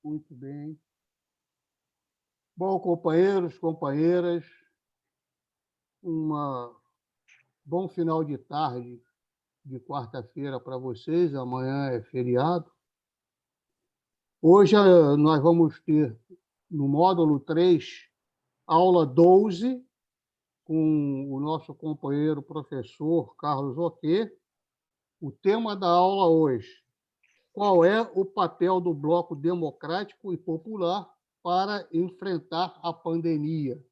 Muito bem. Bom, companheiros, companheiras, um bom final de tarde de quarta-feira para vocês. Amanhã é feriado. Hoje nós vamos ter, no módulo 3, aula 12, com o nosso companheiro professor Carlos Oquê. O tema da aula hoje: qual é o papel do Bloco Democrático e Popular para enfrentar a pandemia?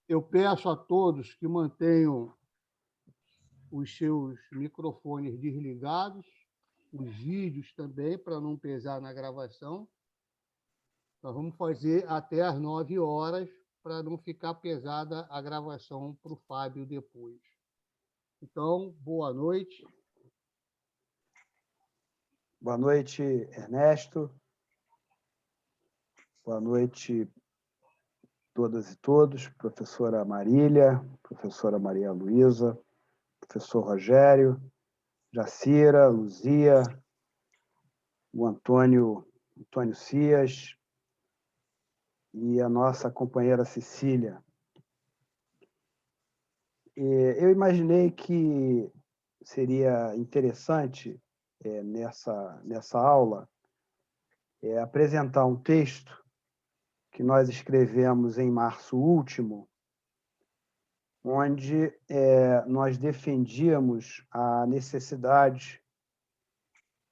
Eu peço a todos que mantenham os seus microfones desligados, os vídeos também, para não pesar na gravação. Nós vamos fazer até às 9 horas, para não ficar pesada a gravação para o Fábio depois. Então, boa noite. Boa noite, Ernesto. Boa noite, todas e todos. Professora Marília, professora Maria Luísa, professor Rogério, Jacira, Luzia, o Antônio Cias e a nossa companheira Cecília. Eu imaginei que seria interessante, nessa aula, apresentar um texto que nós escrevemos em março último, onde nós defendíamos a necessidade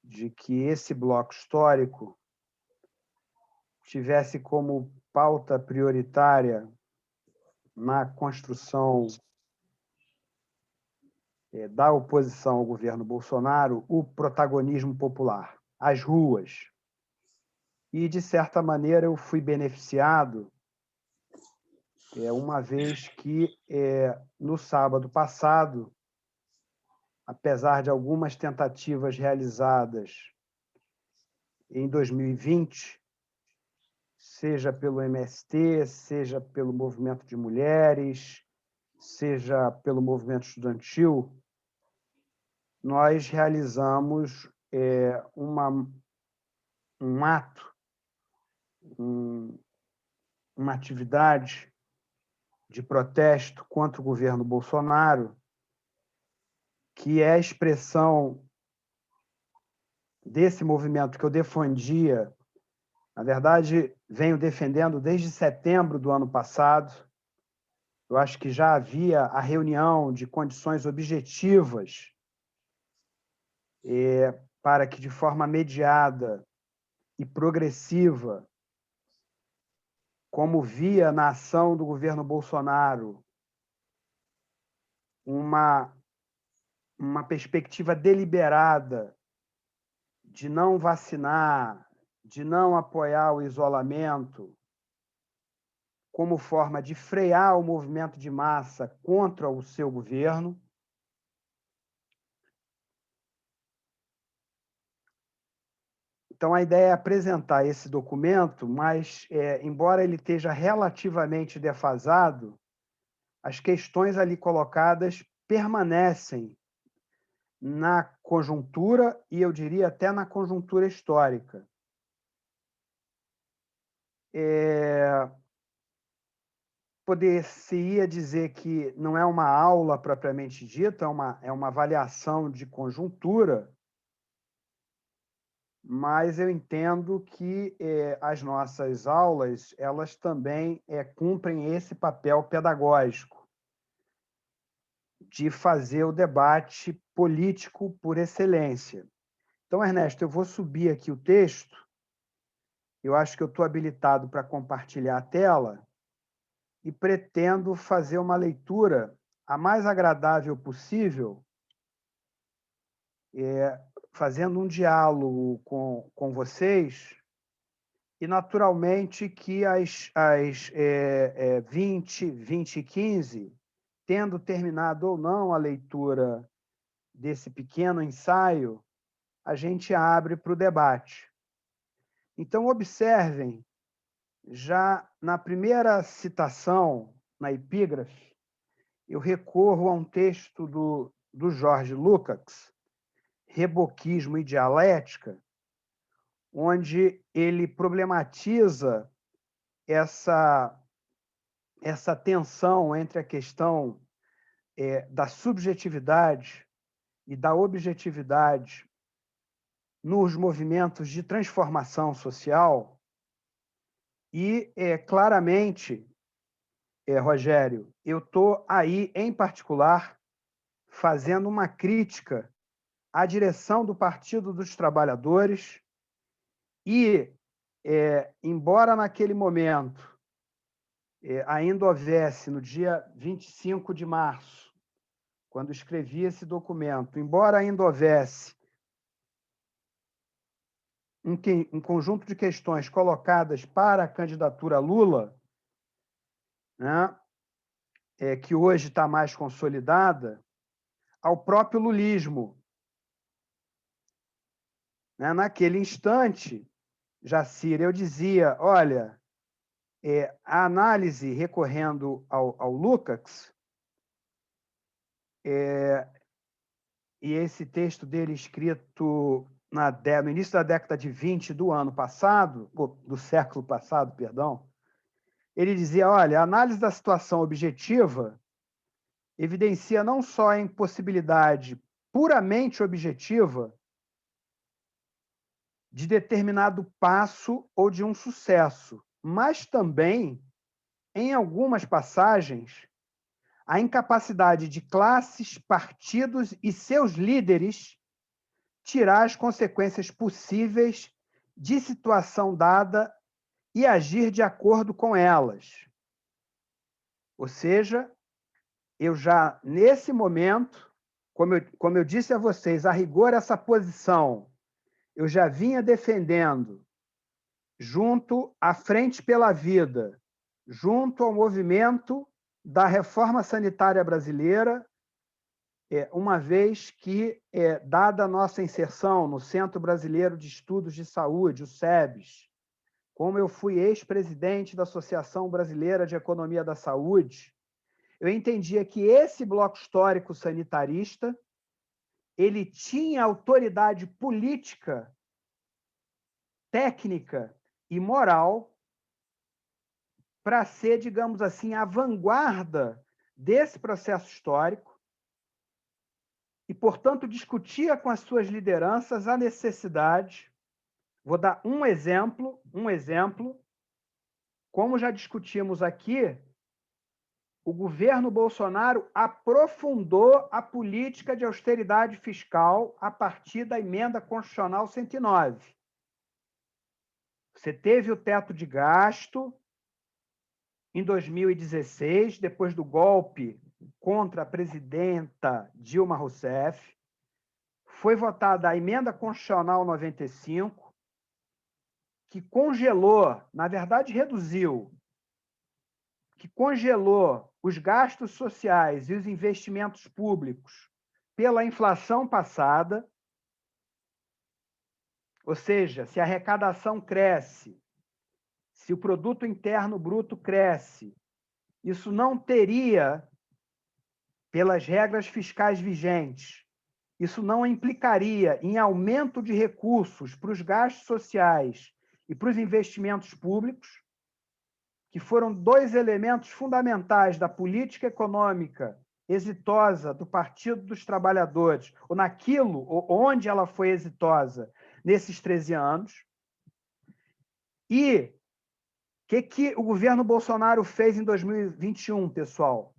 de que esse bloco histórico tivesse como pauta prioritária na construção da oposição ao governo Bolsonaro o protagonismo popular, as ruas. E, de certa maneira, eu fui beneficiado, uma vez que, no sábado passado, apesar de algumas tentativas realizadas em 2020, seja pelo MST, seja pelo movimento de mulheres, seja pelo movimento estudantil, nós realizamos um ato, uma atividade de protesto contra o governo Bolsonaro, que é a expressão desse movimento que eu defendia, na verdade, venho defendendo desde setembro do ano passado. Eu acho que já havia a reunião de condições objetivas para que, de forma mediada e progressiva, como via na ação do governo Bolsonaro uma perspectiva deliberada de não vacinar, de não apoiar o isolamento, como forma de frear o movimento de massa contra o seu governo. Então, a ideia é apresentar esse documento, mas, embora ele esteja relativamente defasado, as questões ali colocadas permanecem na conjuntura e, eu diria, até na conjuntura histórica. Poder-se-ia dizer que não é uma aula propriamente dita, é uma avaliação de conjuntura, mas eu entendo que as nossas aulas, elas também cumprem esse papel pedagógico de fazer o debate político por excelência. Então, Ernesto, eu vou subir aqui o texto. Eu acho que eu estou habilitado para compartilhar a tela e pretendo fazer uma leitura a mais agradável possível, fazendo um diálogo com vocês, e, naturalmente, que às 20h15, tendo terminado ou não a leitura desse pequeno ensaio, a gente abre para o debate. Então, observem, já na primeira citação, na epígrafe, eu recorro a um texto do Jorge Lukács, Reboquismo e Dialética, onde ele problematiza essa tensão entre a questão da subjetividade e da objetividade nos movimentos de transformação social. E, claramente, Rogério, eu estou aí, em particular, fazendo uma crítica à direção do Partido dos Trabalhadores e, embora naquele momento ainda houvesse, no dia 25 de março, quando escrevi esse documento, embora ainda houvesse um conjunto de questões colocadas para a candidatura Lula, né, que hoje está mais consolidada, ao próprio lulismo. Né? Naquele instante, Jacir, eu dizia, olha, a análise recorrendo ao Lukács, e esse texto dele escrito no início da década de 20 do ano passado, do século passado, perdão, ele dizia, olha, a análise da situação objetiva evidencia não só a impossibilidade puramente objetiva de determinado passo ou de um sucesso, mas também, em algumas passagens, a incapacidade de classes, partidos e seus líderes tirar as consequências possíveis de situação dada e agir de acordo com elas. Ou seja, eu já, nesse momento, como eu disse a vocês, a rigor essa posição eu já vinha defendendo junto à Frente pela Vida, junto ao movimento da reforma sanitária brasileira, uma vez que, dada a nossa inserção no Centro Brasileiro de Estudos de Saúde, o SEBS, como eu fui ex-presidente da Associação Brasileira de Economia da Saúde, eu entendia que esse bloco histórico sanitarista ele tinha autoridade política, técnica e moral para ser, digamos assim, a vanguarda desse processo histórico e, portanto, discutia com as suas lideranças a necessidade. Vou dar um exemplo, como já discutimos aqui, o governo Bolsonaro aprofundou a política de austeridade fiscal a partir da emenda constitucional 109. Você teve o teto de gasto em 2016, depois do golpe contra a presidenta Dilma Rousseff. Foi votada a emenda constitucional 95, que congelou, na verdade reduziu, que congelou os gastos sociais e os investimentos públicos pela inflação passada. Ou seja, se a arrecadação cresce, se o produto interno bruto cresce, isso não teria, pelas regras fiscais vigentes, isso não implicaria em aumento de recursos para os gastos sociais e para os investimentos públicos, que foram dois elementos fundamentais da política econômica exitosa do Partido dos Trabalhadores, ou naquilo onde ela foi exitosa nesses 13 anos. E o que o governo Bolsonaro fez em 2021, pessoal?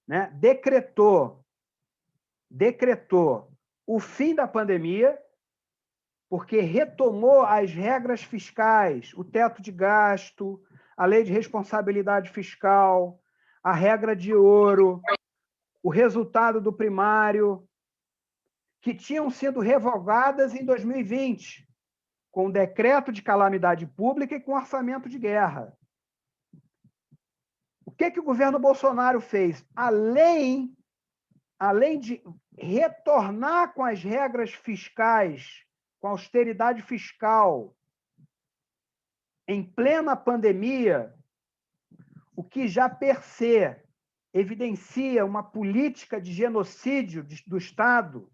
Né? Decretou o fim da pandemia, porque retomou as regras fiscais, o teto de gasto, a lei de responsabilidade fiscal, a regra de ouro, o resultado do primário, que tinham sido revogadas em 2020, com o decreto de calamidade pública e com orçamento de guerra. O que o governo Bolsonaro fez? Além de retornar com as regras fiscais, com a austeridade fiscal, em plena pandemia, o que já per se evidencia uma política de genocídio do Estado,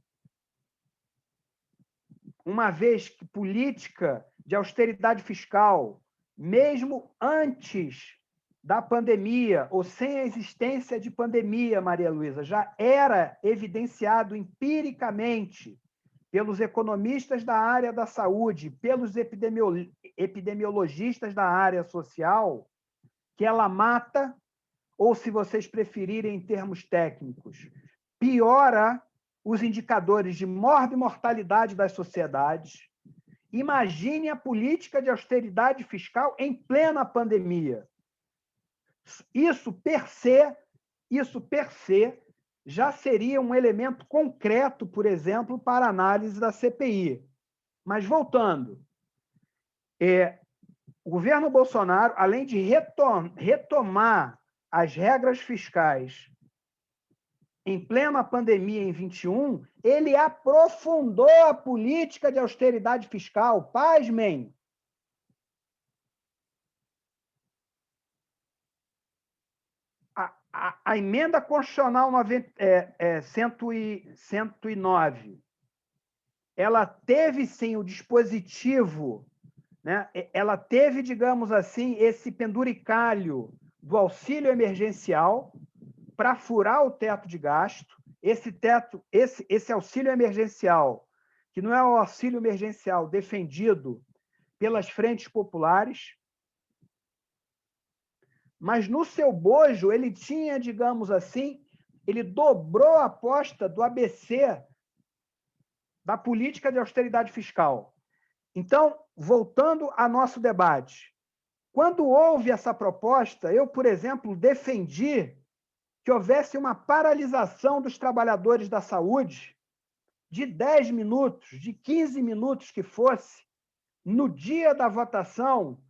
uma vez que política de austeridade fiscal, mesmo antes da pandemia, ou sem a existência de pandemia, Maria Luísa, já era evidenciado empiricamente pelos economistas da área da saúde, pelos epidemiologistas da área social, que ela mata, ou, se vocês preferirem em termos técnicos, piora os indicadores de mortalidade das sociedades. Imagine a política de austeridade fiscal em plena pandemia. Isso per se, já seria um elemento concreto, por exemplo, para análise da CPI. Mas, voltando, o governo Bolsonaro, além de retomar as regras fiscais em plena pandemia em 21, ele aprofundou a política de austeridade fiscal. Pasmem! A emenda constitucional 109, ela teve, sim, o dispositivo, né? Ela teve, digamos assim, esse penduricalho do auxílio emergencial para furar o teto de gasto. Esse auxílio emergencial, que não é o auxílio emergencial defendido pelas frentes populares, mas no seu bojo ele tinha, digamos assim, ele dobrou a aposta do ABC da política de austeridade fiscal. Então, voltando ao nosso debate, quando houve essa proposta, eu, por exemplo, defendi que houvesse uma paralisação dos trabalhadores da saúde de 10 minutos, de 15 minutos que fosse, no dia da votação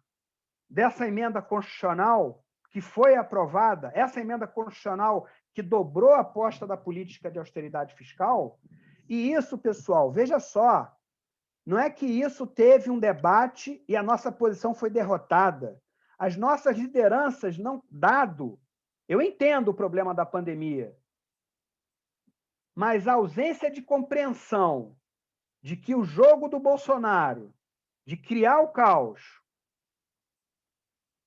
dessa emenda constitucional que foi aprovada, essa emenda constitucional que dobrou a aposta da política de austeridade fiscal. E isso, pessoal, veja só, não é que isso teve um debate e a nossa posição foi derrotada. As nossas lideranças não dado. Eu entendo o problema da pandemia, mas a ausência de compreensão de que o jogo do Bolsonaro, de criar o caos,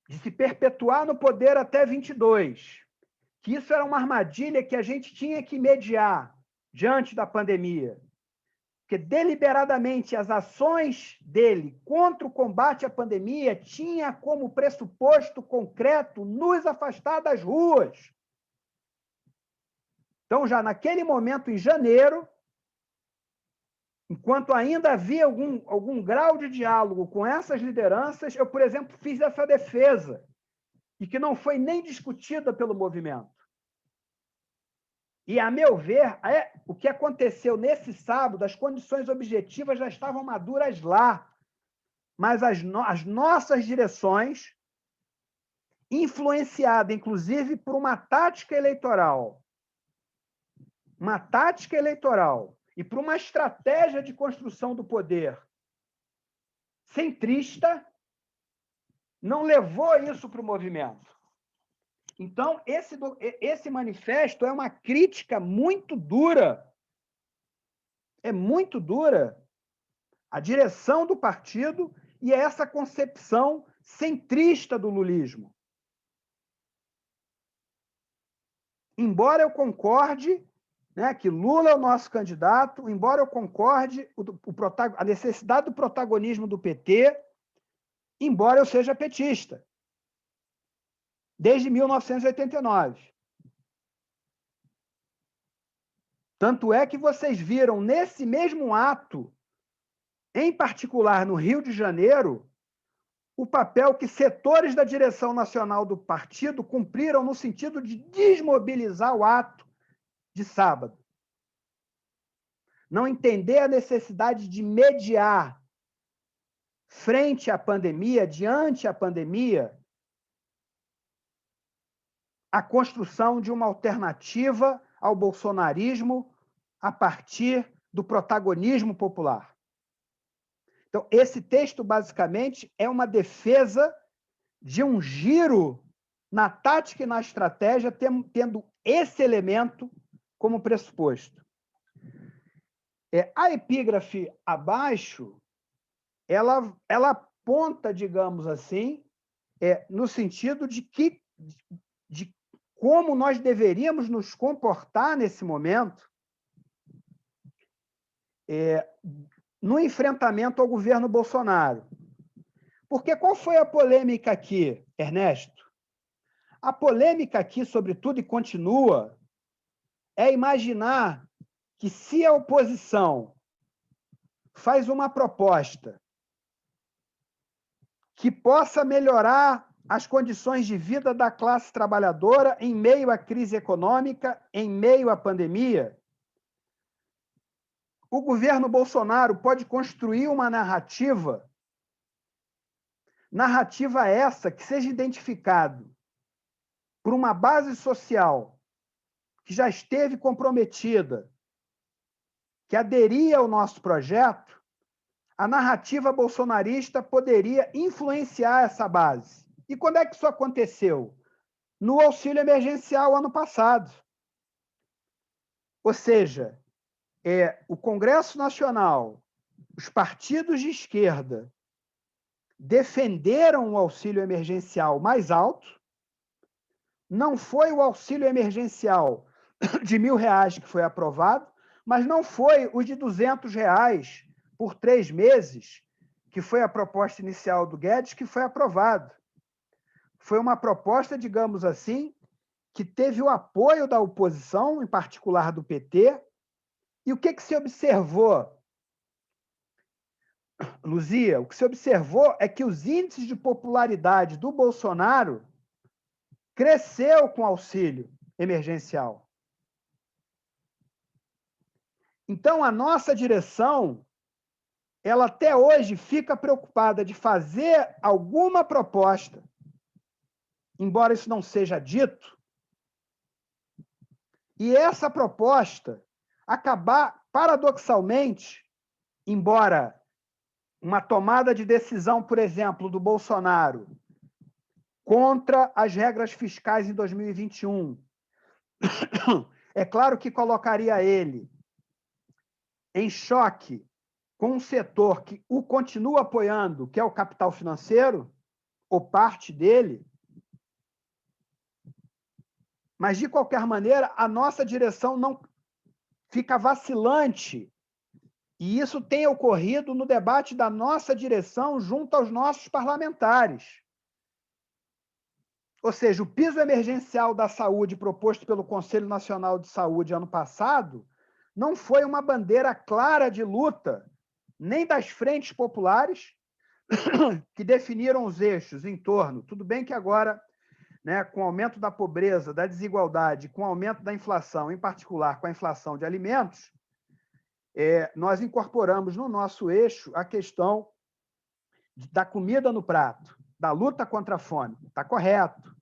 de se perpetuar no poder até 22, que isso era uma armadilha que a gente tinha que mediar diante da pandemia, porque deliberadamente as ações dele contra o combate à pandemia tinha como pressuposto concreto nos afastar das ruas. Então, já naquele momento, em janeiro, enquanto ainda havia algum grau de diálogo com essas lideranças, eu, por exemplo, fiz essa defesa, e que não foi nem discutida pelo movimento. E, a meu ver, o que aconteceu nesse sábado, as condições objetivas já estavam maduras lá, mas as nossas direções, influenciadas, inclusive, por uma tática eleitoral e por uma estratégia de construção do poder centrista, não levou isso para o movimento. Então, esse manifesto é uma crítica muito dura, à direção do partido e a essa concepção centrista do lulismo. Embora eu concorde, né, que Lula é o nosso candidato, embora eu concorde a necessidade do protagonismo do PT, embora eu seja petista, desde 1989. Tanto é que vocês viram nesse mesmo ato, em particular no Rio de Janeiro, o papel que setores da direção nacional do partido cumpriram no sentido de desmobilizar o ato de sábado. Não entender a necessidade de mediar frente à pandemia, diante à pandemia, a construção de uma alternativa ao bolsonarismo a partir do protagonismo popular. Então, esse texto, basicamente, é uma defesa de um giro na tática e na estratégia, tendo esse elemento como pressuposto. A epígrafe abaixo ela aponta, digamos assim, no sentido de como nós deveríamos nos comportar nesse momento no enfrentamento ao governo Bolsonaro. Porque qual foi a polêmica aqui, Ernesto? A polêmica aqui, sobretudo, e continua, é imaginar que se a oposição faz uma proposta que possa melhorar as condições de vida da classe trabalhadora em meio à crise econômica, em meio à pandemia, o governo Bolsonaro pode construir uma narrativa essa que seja identificado por uma base social que já esteve comprometida, que aderia ao nosso projeto, a narrativa bolsonarista poderia influenciar essa base. E quando é que isso aconteceu? No auxílio emergencial ano passado. Ou seja, o Congresso Nacional, os partidos de esquerda defenderam o auxílio emergencial mais alto. Não foi o auxílio emergencial de R$ 1.000 que foi aprovado, mas não foi o de R$ 200 por 3 meses, que foi a proposta inicial do Guedes, que foi aprovado. Foi uma proposta, digamos assim, que teve o apoio da oposição, em particular do PT. E o que se observou, Luzia? O que se observou é que os índices de popularidade do Bolsonaro cresceu com o auxílio emergencial. Então, a nossa direção, ela até hoje fica preocupada de fazer alguma proposta, embora isso não seja dito, e essa proposta acabar, paradoxalmente, embora uma tomada de decisão, por exemplo, do Bolsonaro contra as regras fiscais em 2021, é claro que colocaria ele em choque com um setor que o continua apoiando, que é o capital financeiro, ou parte dele. Mas, de qualquer maneira, a nossa direção não fica vacilante. E isso tem ocorrido no debate da nossa direção junto aos nossos parlamentares. Ou seja, o piso emergencial da saúde proposto pelo Conselho Nacional de Saúde ano passado não foi uma bandeira clara de luta nem das frentes populares, que definiram os eixos em torno. Tudo bem que agora, com o aumento da pobreza, da desigualdade, com o aumento da inflação, em particular com a inflação de alimentos, nós incorporamos no nosso eixo a questão da comida no prato, da luta contra a fome. Está correto.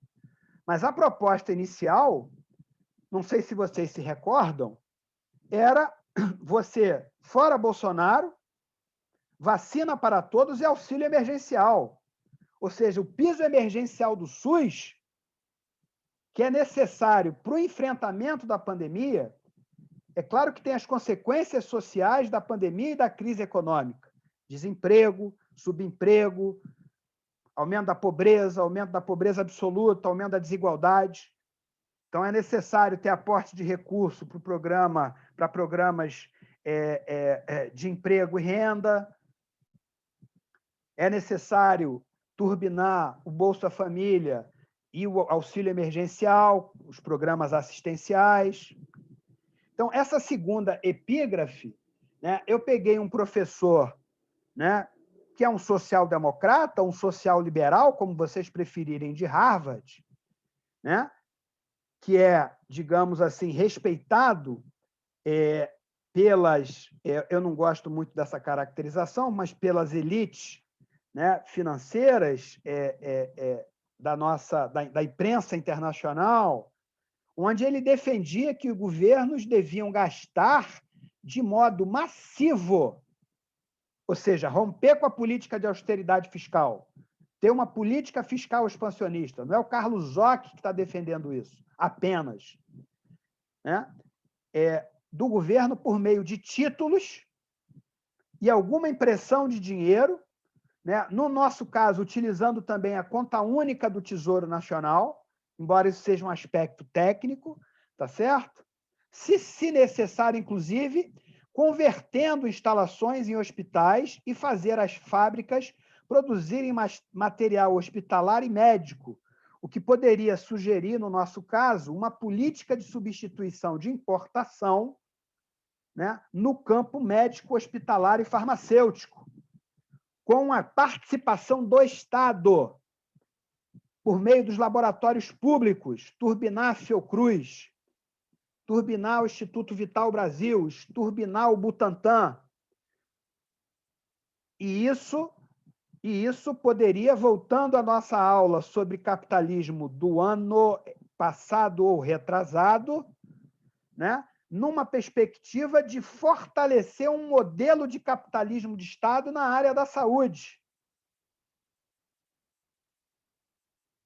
Mas a proposta inicial, não sei se vocês se recordam, era você, fora Bolsonaro, vacina para todos e auxílio emergencial. Ou seja, o piso emergencial do SUS, que é necessário para o enfrentamento da pandemia, é claro que tem as consequências sociais da pandemia e da crise econômica. Desemprego, subemprego, aumento da pobreza absoluta, aumento da desigualdade. Então, é necessário ter aporte de recurso para programas de emprego e renda. É necessário turbinar o Bolsa Família e o auxílio emergencial, os programas assistenciais. Então, essa segunda epígrafe, eu peguei um professor, que é um social-democrata, um social-liberal, como vocês preferirem, de Harvard, que é, digamos assim, respeitado pelas... eu não gosto muito dessa caracterização, mas pelas elites financeiras da imprensa internacional, onde ele defendia que os governos deviam gastar de modo massivo, ou seja, romper com a política de austeridade fiscal, ter uma política fiscal expansionista. Não é o Carlos Zoc que está defendendo isso, apenas. Do governo por meio de títulos e alguma impressão de dinheiro né? No nosso caso, utilizando também a conta única do Tesouro Nacional, embora isso seja um aspecto técnico, tá certo? Se necessário, inclusive, convertendo instalações em hospitais e fazer as fábricas produzirem material hospitalar e médico, o que poderia sugerir, no nosso caso, uma política de substituição de importação, né, no campo médico, hospitalar e farmacêutico, com a participação do Estado, por meio dos laboratórios públicos, Turbinar Fiocruz, Turbinar o Instituto Vital Brasil, Turbinar o Butantan. E isso poderia, voltando à nossa aula sobre capitalismo do ano passado ou retrasado, né, numa perspectiva de fortalecer um modelo de capitalismo de Estado na área da saúde.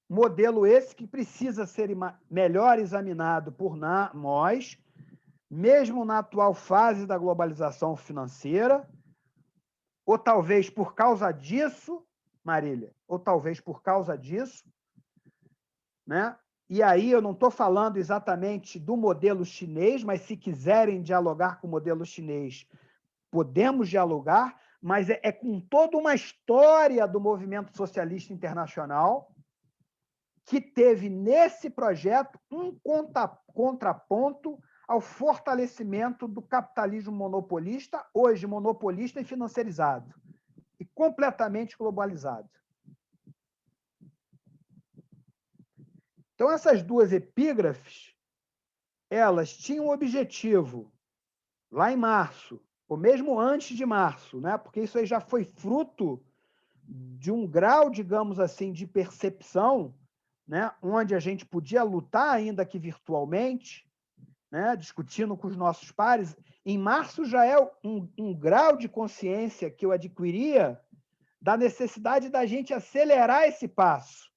Modelo esse que precisa ser melhor examinado por nós, mesmo na atual fase da globalização financeira, ou talvez por causa disso, Marília, ou talvez por causa disso, né? E aí eu não estou falando exatamente do modelo chinês, mas se quiserem dialogar com o modelo chinês, podemos dialogar, mas é com toda uma história do movimento socialista internacional que teve nesse projeto um contraponto ao fortalecimento do capitalismo monopolista, hoje monopolista e financiarizado, e completamente globalizado. Então, essas duas epígrafes, elas tinham um objetivo, lá em março, ou mesmo antes de março, né? Porque isso aí já foi fruto de um grau, digamos assim, de percepção, né? Onde a gente podia lutar, ainda que virtualmente, né? Discutindo com os nossos pares. Em março já é um grau de consciência que eu adquiria da necessidade da gente acelerar esse passo,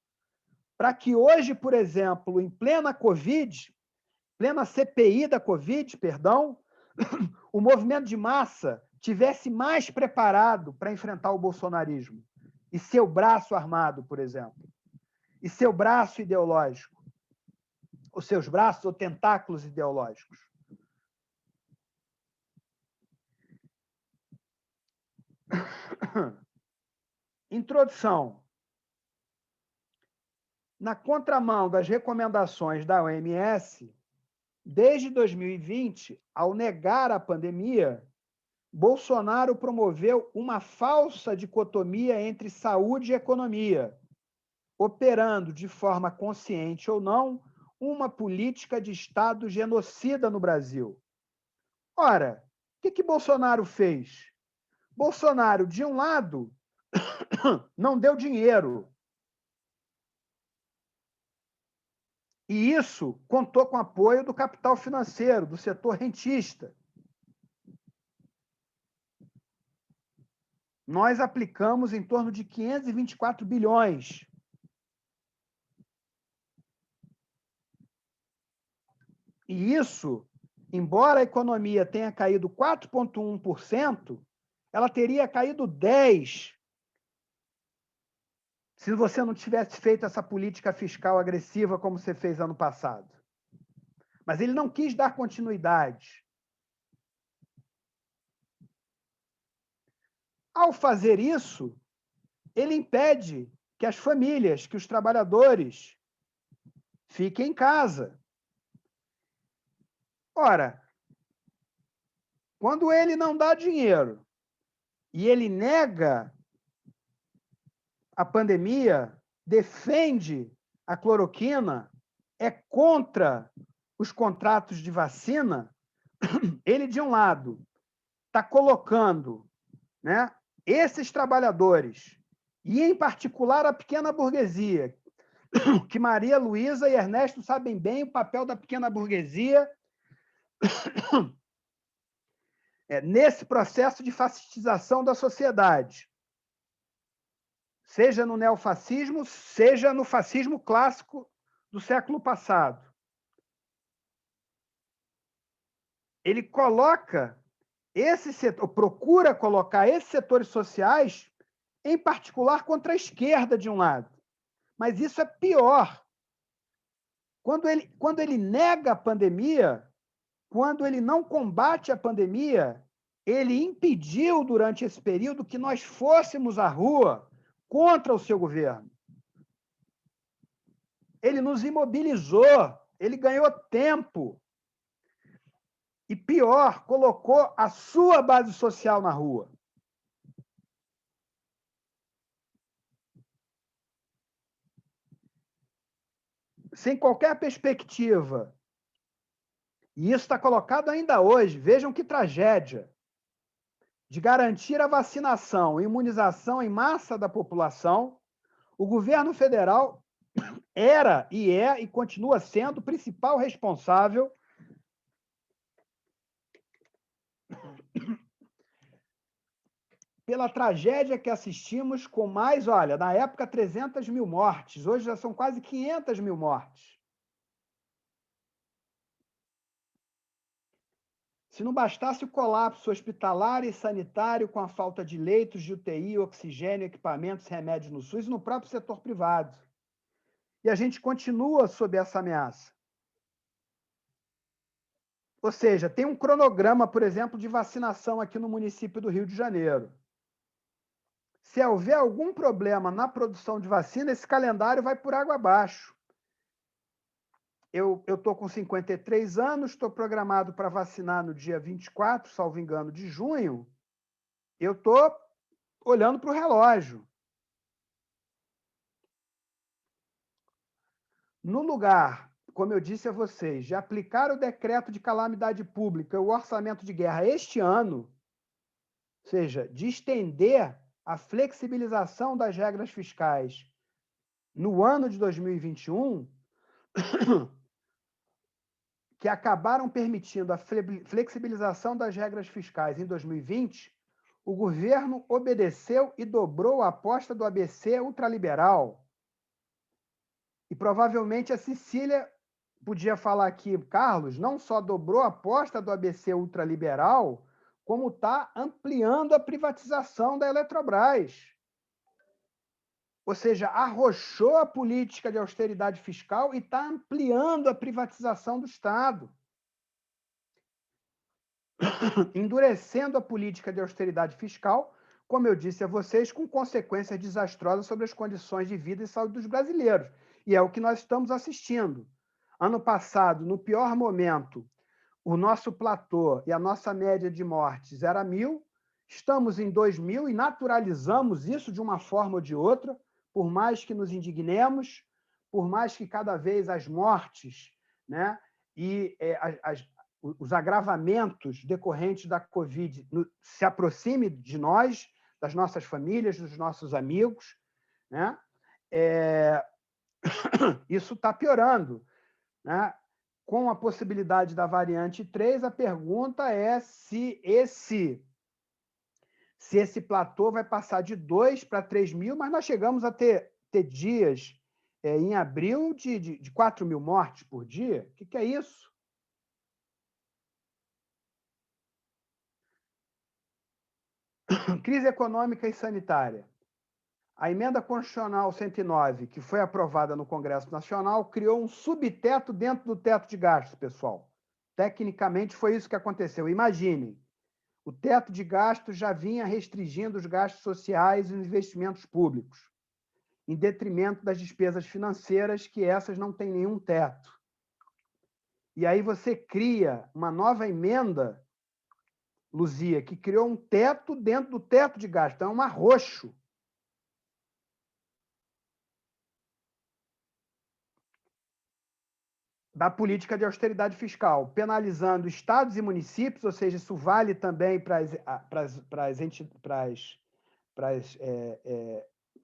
para que hoje, por exemplo, em plena Covid, plena CPI da Covid, perdão, o movimento de massa tivesse mais preparado para enfrentar o bolsonarismo e seu braço armado, por exemplo, e seu braço ideológico, os seus braços ou tentáculos ideológicos. Introdução. Na contramão das recomendações da OMS, desde 2020, ao negar a pandemia, Bolsonaro promoveu uma falsa dicotomia entre saúde e economia, operando, de forma consciente ou não, uma política de Estado genocida no Brasil. Ora, o que Bolsonaro fez? Bolsonaro, de um lado, não deu dinheiro. E isso contou com o apoio do capital financeiro, do setor rentista. Nós aplicamos em torno de 524 bilhões. E isso, embora a economia tenha caído 4,1%, ela teria caído 10% se você não tivesse feito essa política fiscal agressiva como você fez ano passado. Mas ele não quis dar continuidade. Ao fazer isso, ele impede que as famílias, que os trabalhadores fiquem em casa. Ora, quando ele não dá dinheiro e ele nega a pandemia, defende a cloroquina, é contra os contratos de vacina, ele, de um lado, está colocando, né, esses trabalhadores, e, em particular, a pequena burguesia, que Maria Luísa e Ernesto sabem bem o papel da pequena burguesia nesse processo de fascistização da sociedade, seja no neofascismo, seja no fascismo clássico do século passado. Ele coloca esse setor, procura colocar esses setores sociais em particular contra a esquerda de um lado. Mas isso é pior. Quando ele nega a pandemia, quando ele não combate a pandemia, ele impediu durante esse período que nós fôssemos à rua contra o seu governo. Ele nos imobilizou, ele ganhou tempo. E pior, colocou a sua base social na rua. Sem qualquer perspectiva. E isso está colocado ainda hoje. Vejam que tragédia. De garantir a vacinação e imunização em massa da população, o governo federal era e é e continua sendo o principal responsável pela tragédia que assistimos com mais, olha, na época 300 mil mortes, hoje já são quase 500 mil mortes. Se não bastasse o colapso hospitalar e sanitário com a falta de leitos de UTI, oxigênio, equipamentos, remédios no SUS e no próprio setor privado. E a gente continua sob essa ameaça. Ou seja, tem um cronograma, por exemplo, de vacinação aqui no município do Rio de Janeiro. Se houver algum problema na produção de vacina, esse calendário vai por água abaixo. Eu estou com 53 anos, estou programado para vacinar no dia 24, salvo engano, de junho. Eu estou olhando para o relógio. No lugar, como eu disse a vocês, de aplicar o decreto de calamidade pública, o orçamento de guerra este ano, ou seja, de estender a flexibilização das regras fiscais no ano de 2021, que acabaram permitindo a flexibilização das regras fiscais em 2020, o governo obedeceu e dobrou a aposta do ABC ultraliberal. E provavelmente a Cecília podia falar aqui, Carlos, não só dobrou a aposta do ABC ultraliberal, como está ampliando a privatização da Eletrobras. Ou seja, arrochou a política de austeridade fiscal e está ampliando a privatização do Estado. Endurecendo a política de austeridade fiscal, como eu disse a vocês, com consequências desastrosas sobre as condições de vida e saúde dos brasileiros. E é o que nós estamos assistindo. Ano passado, no pior momento, o nosso platô e a nossa média de mortes era 1.000, estamos em 2.000 e naturalizamos isso de uma forma ou de outra, por mais que nos indignemos, por mais que cada vez as mortes, né, e os agravamentos decorrentes da Covid se aproximem de nós, das nossas famílias, dos nossos amigos, né? Isso está piorando, né? Com a possibilidade da variante 3, a pergunta é se esse platô vai passar de 2 para 3.000, mas nós chegamos a ter dias em abril de 4.000 mortes por dia. O que é isso? Crise econômica e sanitária. A emenda constitucional 109, que foi aprovada no Congresso Nacional, criou um subteto dentro do teto de gastos, pessoal. Tecnicamente, foi isso que aconteceu. Imaginem, o teto de gastos já vinha restringindo os gastos sociais e os investimentos públicos, em detrimento das despesas financeiras, que essas não têm nenhum teto. E aí você cria uma nova emenda, Luzia, que criou um teto dentro do teto de gastos. Então, é um arroxo. Da política de austeridade fiscal, penalizando estados e municípios, ou seja, isso vale também para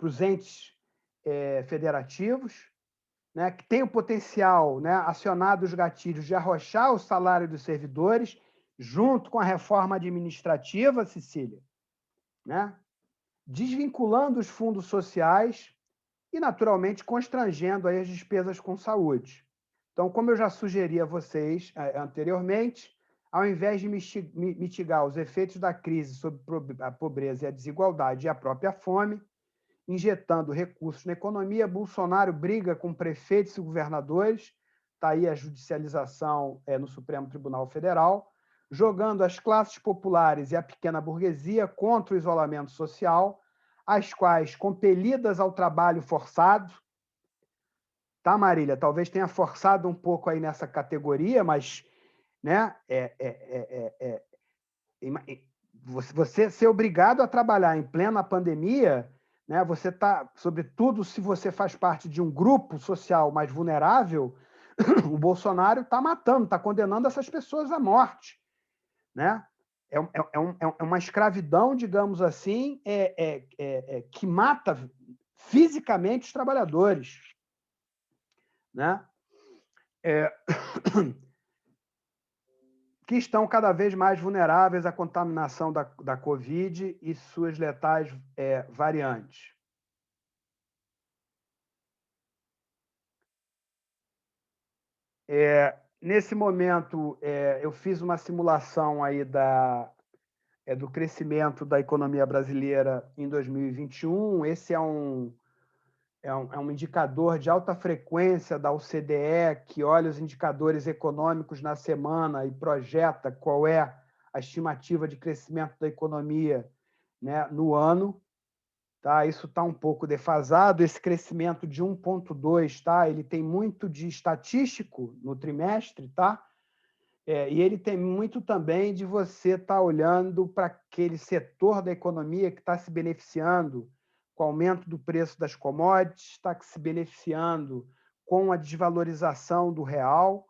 os entes federativos, né, que tem o potencial, né, acionado os gatilhos de arrochar o salário dos servidores, junto com a reforma administrativa, Cecília, né, desvinculando os fundos sociais e, naturalmente, constrangendo aí as despesas com saúde. Então, como eu já sugeri a vocês anteriormente, ao invés de mitigar os efeitos da crise sobre a pobreza e a desigualdade e a própria fome, injetando recursos na economia, Bolsonaro briga com prefeitos e governadores, está aí a judicialização no Supremo Tribunal Federal, jogando as classes populares e a pequena burguesia contra o isolamento social, as quais, compelidas ao trabalho forçado, tá, Marília? Talvez tenha forçado um pouco aí nessa categoria, mas, né, você ser obrigado a trabalhar em plena pandemia, né, você está, sobretudo se você faz parte de um grupo social mais vulnerável, o Bolsonaro está matando, está condenando essas pessoas à morte, né? É uma escravidão, digamos assim, que mata fisicamente os trabalhadores, né? Que estão cada vez mais vulneráveis à contaminação da Covid e suas letais variantes. Nesse momento, eu fiz uma simulação aí do crescimento da economia brasileira em 2021. Esse é um indicador de alta frequência da OCDE, que olha os indicadores econômicos na semana e projeta qual é a estimativa de crescimento da economia, né, no ano. Tá? Isso está um pouco defasado, esse crescimento de 1,2, tá? Ele tem muito de estatístico no trimestre, tá? E ele tem muito também de você estar olhando para aquele setor da economia que está se beneficiando com o aumento do preço das commodities, está se beneficiando com a desvalorização do real,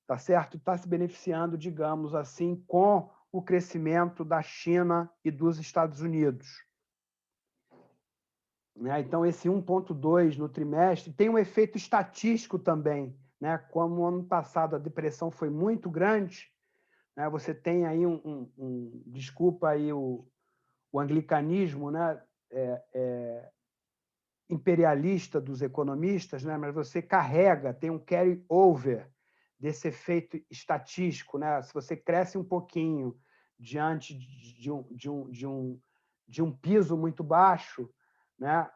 tá certo? Está se beneficiando, digamos assim, com o crescimento da China e dos Estados Unidos. Então, esse 1,2 no trimestre tem um efeito estatístico também, né? Como no ano passado a depressão foi muito grande, né? Você tem aí desculpa aí o anglicanismo, né? Imperialista dos economistas, né? Mas você tem um carry over desse efeito estatístico, né? Se você cresce um pouquinho diante de um piso muito baixo, né?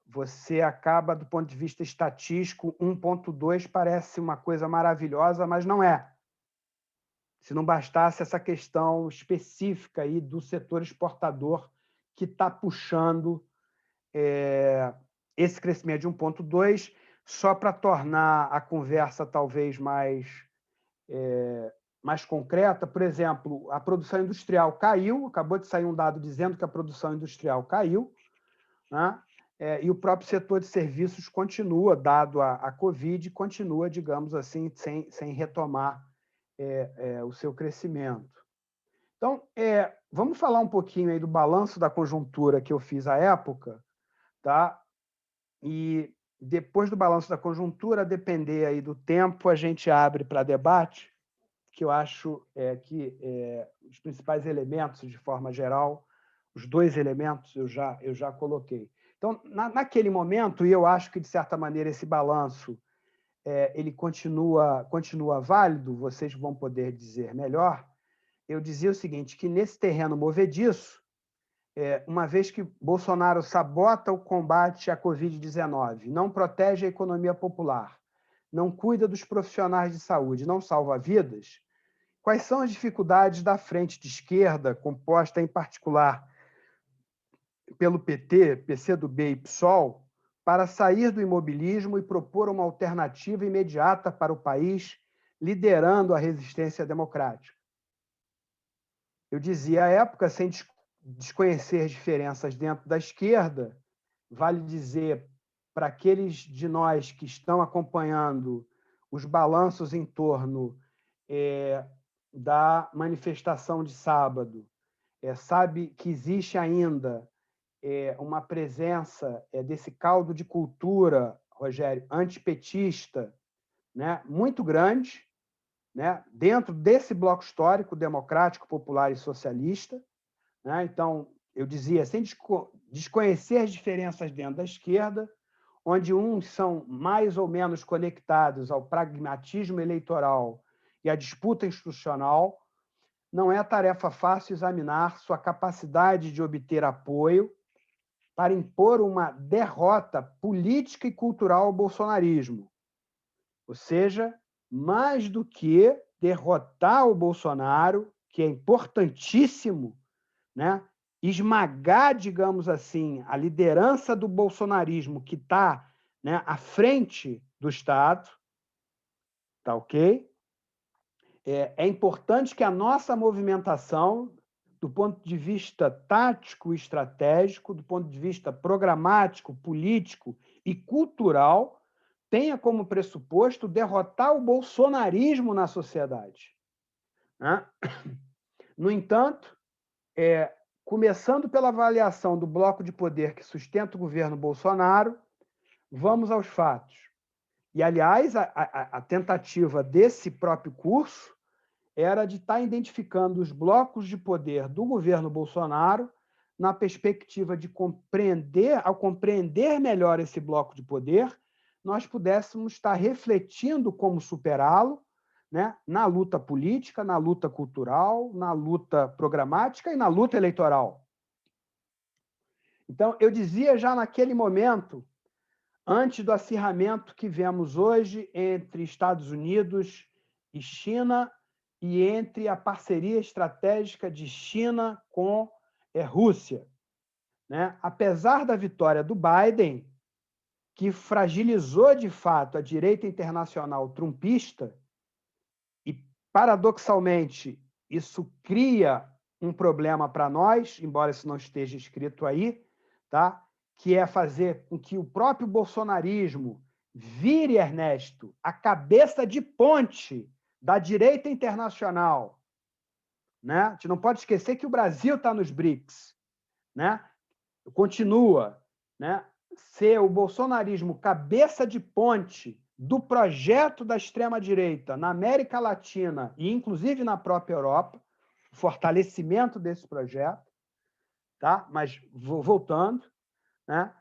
Você acaba, do ponto de vista estatístico, 1,2 parece uma coisa maravilhosa, mas não é. Se não bastasse essa questão específica aí do setor exportador que está puxando esse crescimento de 1,2, só para tornar a conversa talvez mais concreta. Por exemplo, a produção industrial caiu, acabou de sair um dado dizendo que a produção industrial caiu, né? E o próprio setor de serviços continua, dado a Covid, continua, digamos assim, sem retomar o seu crescimento. Então, vamos falar um pouquinho aí do balanço da conjuntura que eu fiz à época, tá? E depois do balanço da conjuntura, a depender aí do tempo, a gente abre para debate, que eu acho que os principais elementos, de forma geral, os 2 elementos eu já coloquei. Então, naquele momento, e eu acho que, de certa maneira, esse balanço ele continua válido, vocês vão poder dizer melhor, eu dizia o seguinte, que nesse terreno movediço, uma vez que Bolsonaro sabota o combate à Covid-19, não protege a economia popular, não cuida dos profissionais de saúde, não salva vidas, quais são as dificuldades da frente de esquerda, composta em particular pelo PT, PCdoB e PSOL, para sair do imobilismo e propor uma alternativa imediata para o país, liderando a resistência democrática? Eu dizia à época, sem desconhecer diferenças dentro da esquerda, vale dizer para aqueles de nós que estão acompanhando os balanços em torno da manifestação de sábado, sabe que existe ainda uma presença desse caldo de cultura, Rogério, antipetista, né, muito grande, né, dentro desse bloco histórico democrático, popular e socialista, né? Então, eu dizia, sem desconhecer as diferenças dentro da esquerda, onde uns são mais ou menos conectados ao pragmatismo eleitoral e a disputa institucional, não é tarefa fácil examinar sua capacidade de obter apoio para impor uma derrota política e cultural ao bolsonarismo. Ou seja, mais do que derrotar o Bolsonaro, que é importantíssimo, né? Esmagar, digamos assim, a liderança do bolsonarismo que está, né, à frente do Estado, tá ok? É importante que a nossa movimentação, do ponto de vista tático e estratégico, do ponto de vista programático, político e cultural, tenha como pressuposto derrotar o bolsonarismo na sociedade, né? No entanto, começando pela avaliação do bloco de poder que sustenta o governo Bolsonaro, vamos aos fatos. E, aliás, a tentativa desse próprio curso era de estar identificando os blocos de poder do governo Bolsonaro na perspectiva de compreender, ao compreender melhor esse bloco de poder, nós pudéssemos estar refletindo como superá-lo, né, na luta política, na luta cultural, na luta programática e na luta eleitoral. Então, eu dizia já naquele momento, antes do acirramento que vemos hoje entre Estados Unidos e China, e entre a parceria estratégica de China com Rússia, né? Apesar da vitória do Biden, que fragilizou de fato a direita internacional trumpista, e paradoxalmente isso cria um problema para nós, embora isso não esteja escrito aí, tá? Que é fazer com que o próprio bolsonarismo vire, Ernesto, a cabeça de ponte da direita internacional, né? A gente não pode esquecer que o Brasil está nos BRICS, né? Continua, né, ser o bolsonarismo cabeça de ponte do projeto da extrema-direita na América Latina e, inclusive, na própria Europa, o fortalecimento desse projeto, tá? Mas, voltando, né,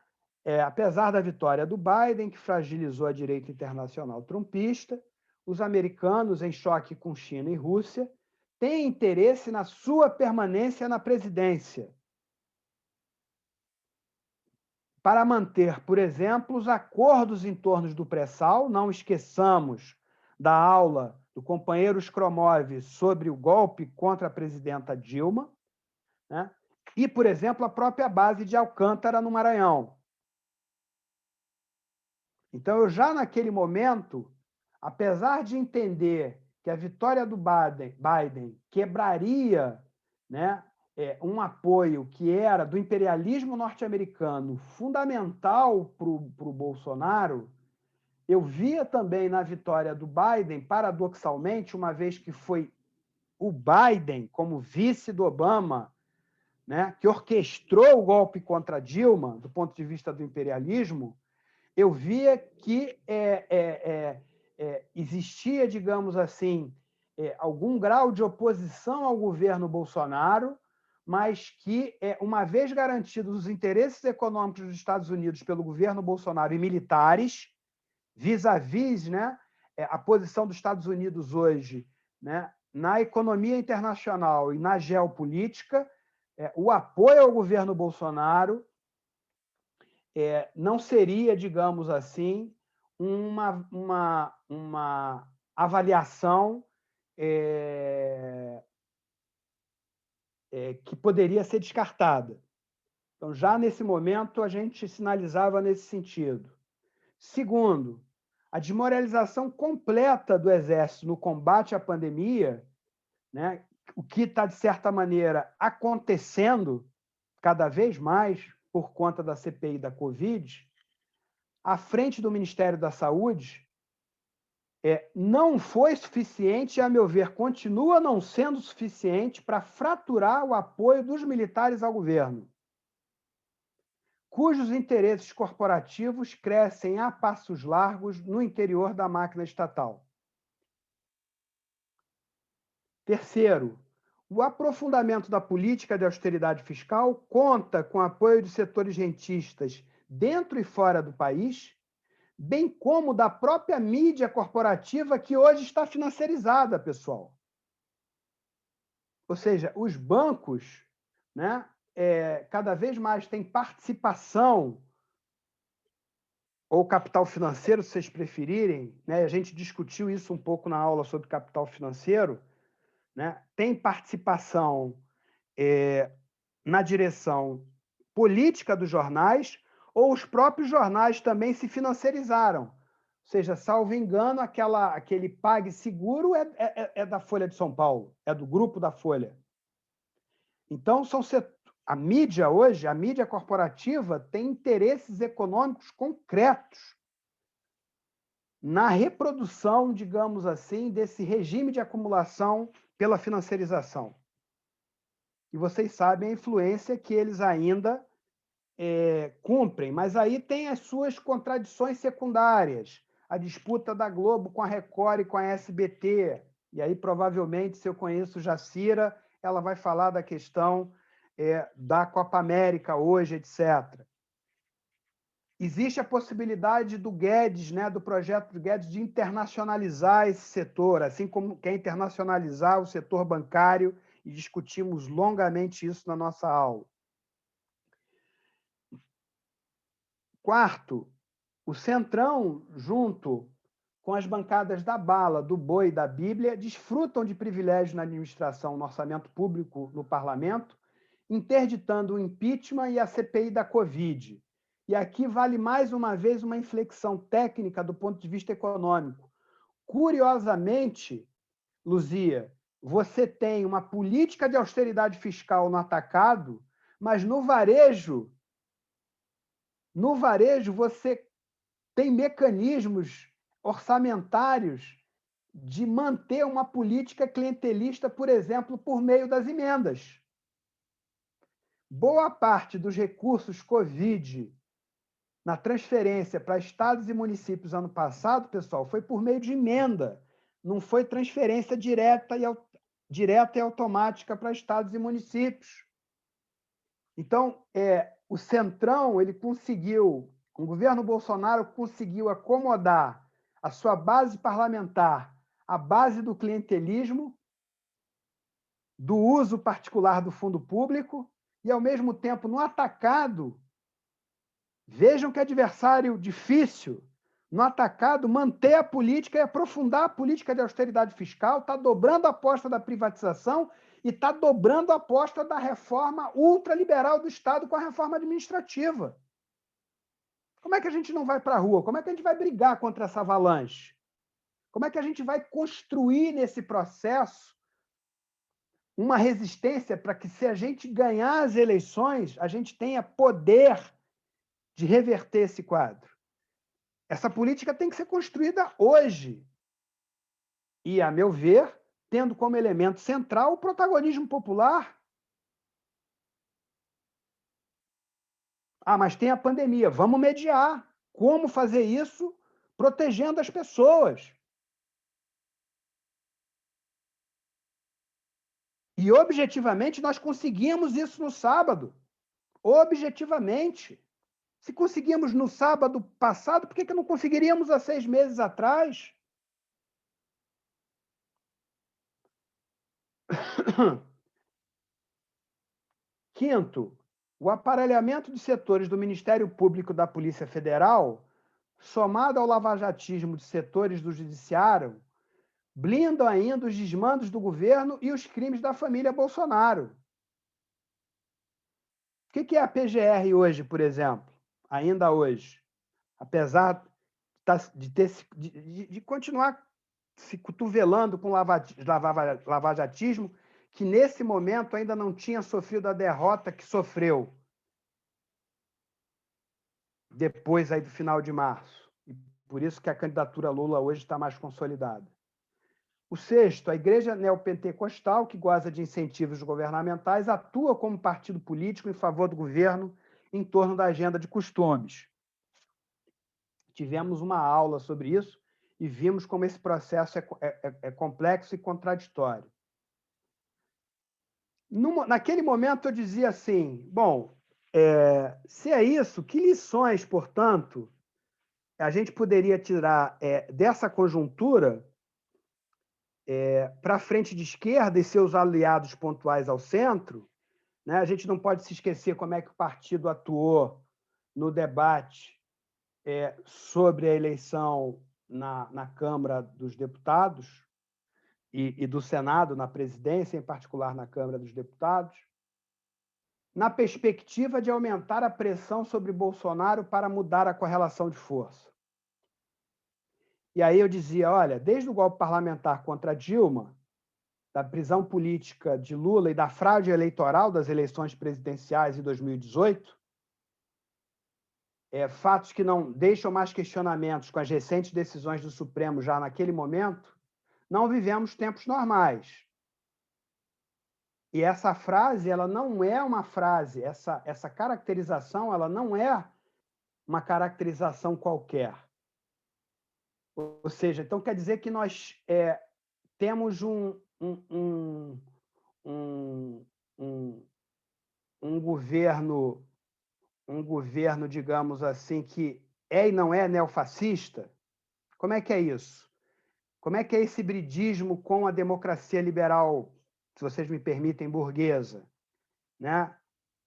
apesar da vitória do Biden, que fragilizou a direita internacional trumpista, os americanos, em choque com China e Rússia, têm interesse na sua permanência na presidência, para manter, por exemplo, os acordos em torno do pré-sal. Não esqueçamos da aula do companheiro Skromov sobre o golpe contra a presidenta Dilma, né? E, por exemplo, a própria base de Alcântara, no Maranhão. Então, eu já naquele momento, apesar de entender que a vitória do Biden quebraria, né, um apoio que era do imperialismo norte-americano fundamental para o Bolsonaro, eu via também na vitória do Biden, paradoxalmente, uma vez que foi o Biden, como vice do Obama, né, que orquestrou o golpe contra Dilma, do ponto de vista do imperialismo, eu via que existia, digamos assim, algum grau de oposição ao governo Bolsonaro, mas que, uma vez garantidos os interesses econômicos dos Estados Unidos pelo governo Bolsonaro e militares, vis-à-vis, né, a posição dos Estados Unidos hoje, né, na economia internacional e na geopolítica, o apoio ao governo Bolsonaro não seria, digamos assim, uma avaliação que poderia ser descartada. Então, já nesse momento, a gente sinalizava nesse sentido. Segundo, a desmoralização completa do Exército no combate à pandemia, né, o que está, de certa maneira, acontecendo cada vez mais por conta da CPI da Covid, à frente do Ministério da Saúde, não foi suficiente, a meu ver, continua não sendo suficiente para fraturar o apoio dos militares ao governo, cujos interesses corporativos crescem a passos largos no interior da máquina estatal. Terceiro, o aprofundamento da política de austeridade fiscal conta com apoio de setores rentistas dentro e fora do país, bem como da própria mídia corporativa que hoje está financiarizada, pessoal. Ou seja, os bancos, né, cada vez mais têm participação, ou capital financeiro, se vocês preferirem, né? A gente discutiu isso um pouco na aula sobre capital financeiro, né? Tem participação na direção política dos jornais, ou os próprios jornais também se financiarizaram. Ou seja, salvo engano, aquele PagSeguro é da Folha de São Paulo, é do grupo da Folha. Então, a mídia hoje, a mídia corporativa, tem interesses econômicos concretos na reprodução, digamos assim, desse regime de acumulação pela financiarização. E vocês sabem a influência que eles ainda cumprem, mas aí tem as suas contradições secundárias. A disputa da Globo com a Record e com a SBT. E aí, provavelmente, se eu conheço Jacira, ela vai falar da questão da Copa América hoje, etc. Existe a possibilidade do Guedes, né, do projeto do Guedes, de internacionalizar esse setor, assim como quer internacionalizar o setor bancário, e discutimos longamente isso na nossa aula. Quarto, o Centrão, junto com as bancadas da Bala, do Boi e da Bíblia, desfrutam de privilégios na administração, no orçamento público, no parlamento, interditando o impeachment e a CPI da Covid. E aqui vale mais uma vez uma inflexão técnica do ponto de vista econômico. Curiosamente, Luzia, você tem uma política de austeridade fiscal no atacado, mas no varejo você tem mecanismos orçamentários de manter uma política clientelista, por exemplo, por meio das emendas. Boa parte dos recursos Covid na transferência para estados e municípios ano passado, pessoal, foi por meio de emenda, não foi transferência direta e automática para estados e municípios. Então, o Centrão, ele conseguiu, o governo Bolsonaro conseguiu acomodar a sua base parlamentar à base do clientelismo, do uso particular do fundo público, e, ao mesmo tempo, no atacado, vejam que adversário difícil, no atacado, manter a política e aprofundar a política de austeridade fiscal, está dobrando a aposta da privatização e está dobrando a aposta da reforma ultraliberal do Estado com a reforma administrativa. Como é que a gente não vai para a rua? Como é que a gente vai brigar contra essa avalanche? Como é que a gente vai construir nesse processo uma resistência para que, se a gente ganhar as eleições, a gente tenha poder de reverter esse quadro? Essa política tem que ser construída hoje. E, a meu ver, tendo como elemento central o protagonismo popular. Ah, mas tem a pandemia. Vamos mediar. Como fazer isso? Protegendo as pessoas. E, objetivamente, nós conseguimos isso no sábado. Objetivamente. Se conseguimos no sábado passado, por que não conseguiríamos há 6 meses atrás? Quinto, o aparelhamento de setores do Ministério Público e da Polícia Federal, somado ao lavajatismo de setores do Judiciário, blindam ainda os desmandos do governo e os crimes da família Bolsonaro. O que é a PGR hoje, por exemplo? Ainda hoje. Apesar de continuar se cotovelando com lavajatismo, que nesse momento ainda não tinha sofrido a derrota que sofreu depois aí do final de março. E por isso que a candidatura Lula hoje está mais consolidada. O sexto, a Igreja Neopentecostal, que goza de incentivos governamentais, atua como partido político em favor do governo em torno da agenda de costumes. Tivemos uma aula sobre isso e vimos como esse processo é complexo e contraditório. Naquele momento, eu dizia assim, bom, se é isso, que lições, portanto, a gente poderia tirar dessa conjuntura para a frente de esquerda e seus aliados pontuais ao centro, né? A gente não pode se esquecer como é que o partido atuou no debate sobre a eleição na Câmara dos Deputados e do Senado, na presidência, em particular na Câmara dos Deputados, na perspectiva de aumentar a pressão sobre Bolsonaro para mudar a correlação de força. E aí eu dizia, olha, desde o golpe parlamentar contra Dilma, da prisão política de Lula e da fraude eleitoral das eleições presidenciais em 2018, fatos que não deixam mais questionamentos com as recentes decisões do Supremo já naquele momento, não vivemos tempos normais. E essa frase, ela não é uma frase, essa caracterização, ela não é uma caracterização qualquer. Ou seja, então quer dizer que nós temos um governo, digamos assim, que e não é neofascista? Como é que é isso? Como é que é esse hibridismo com a democracia liberal, se vocês me permitem, burguesa? Né?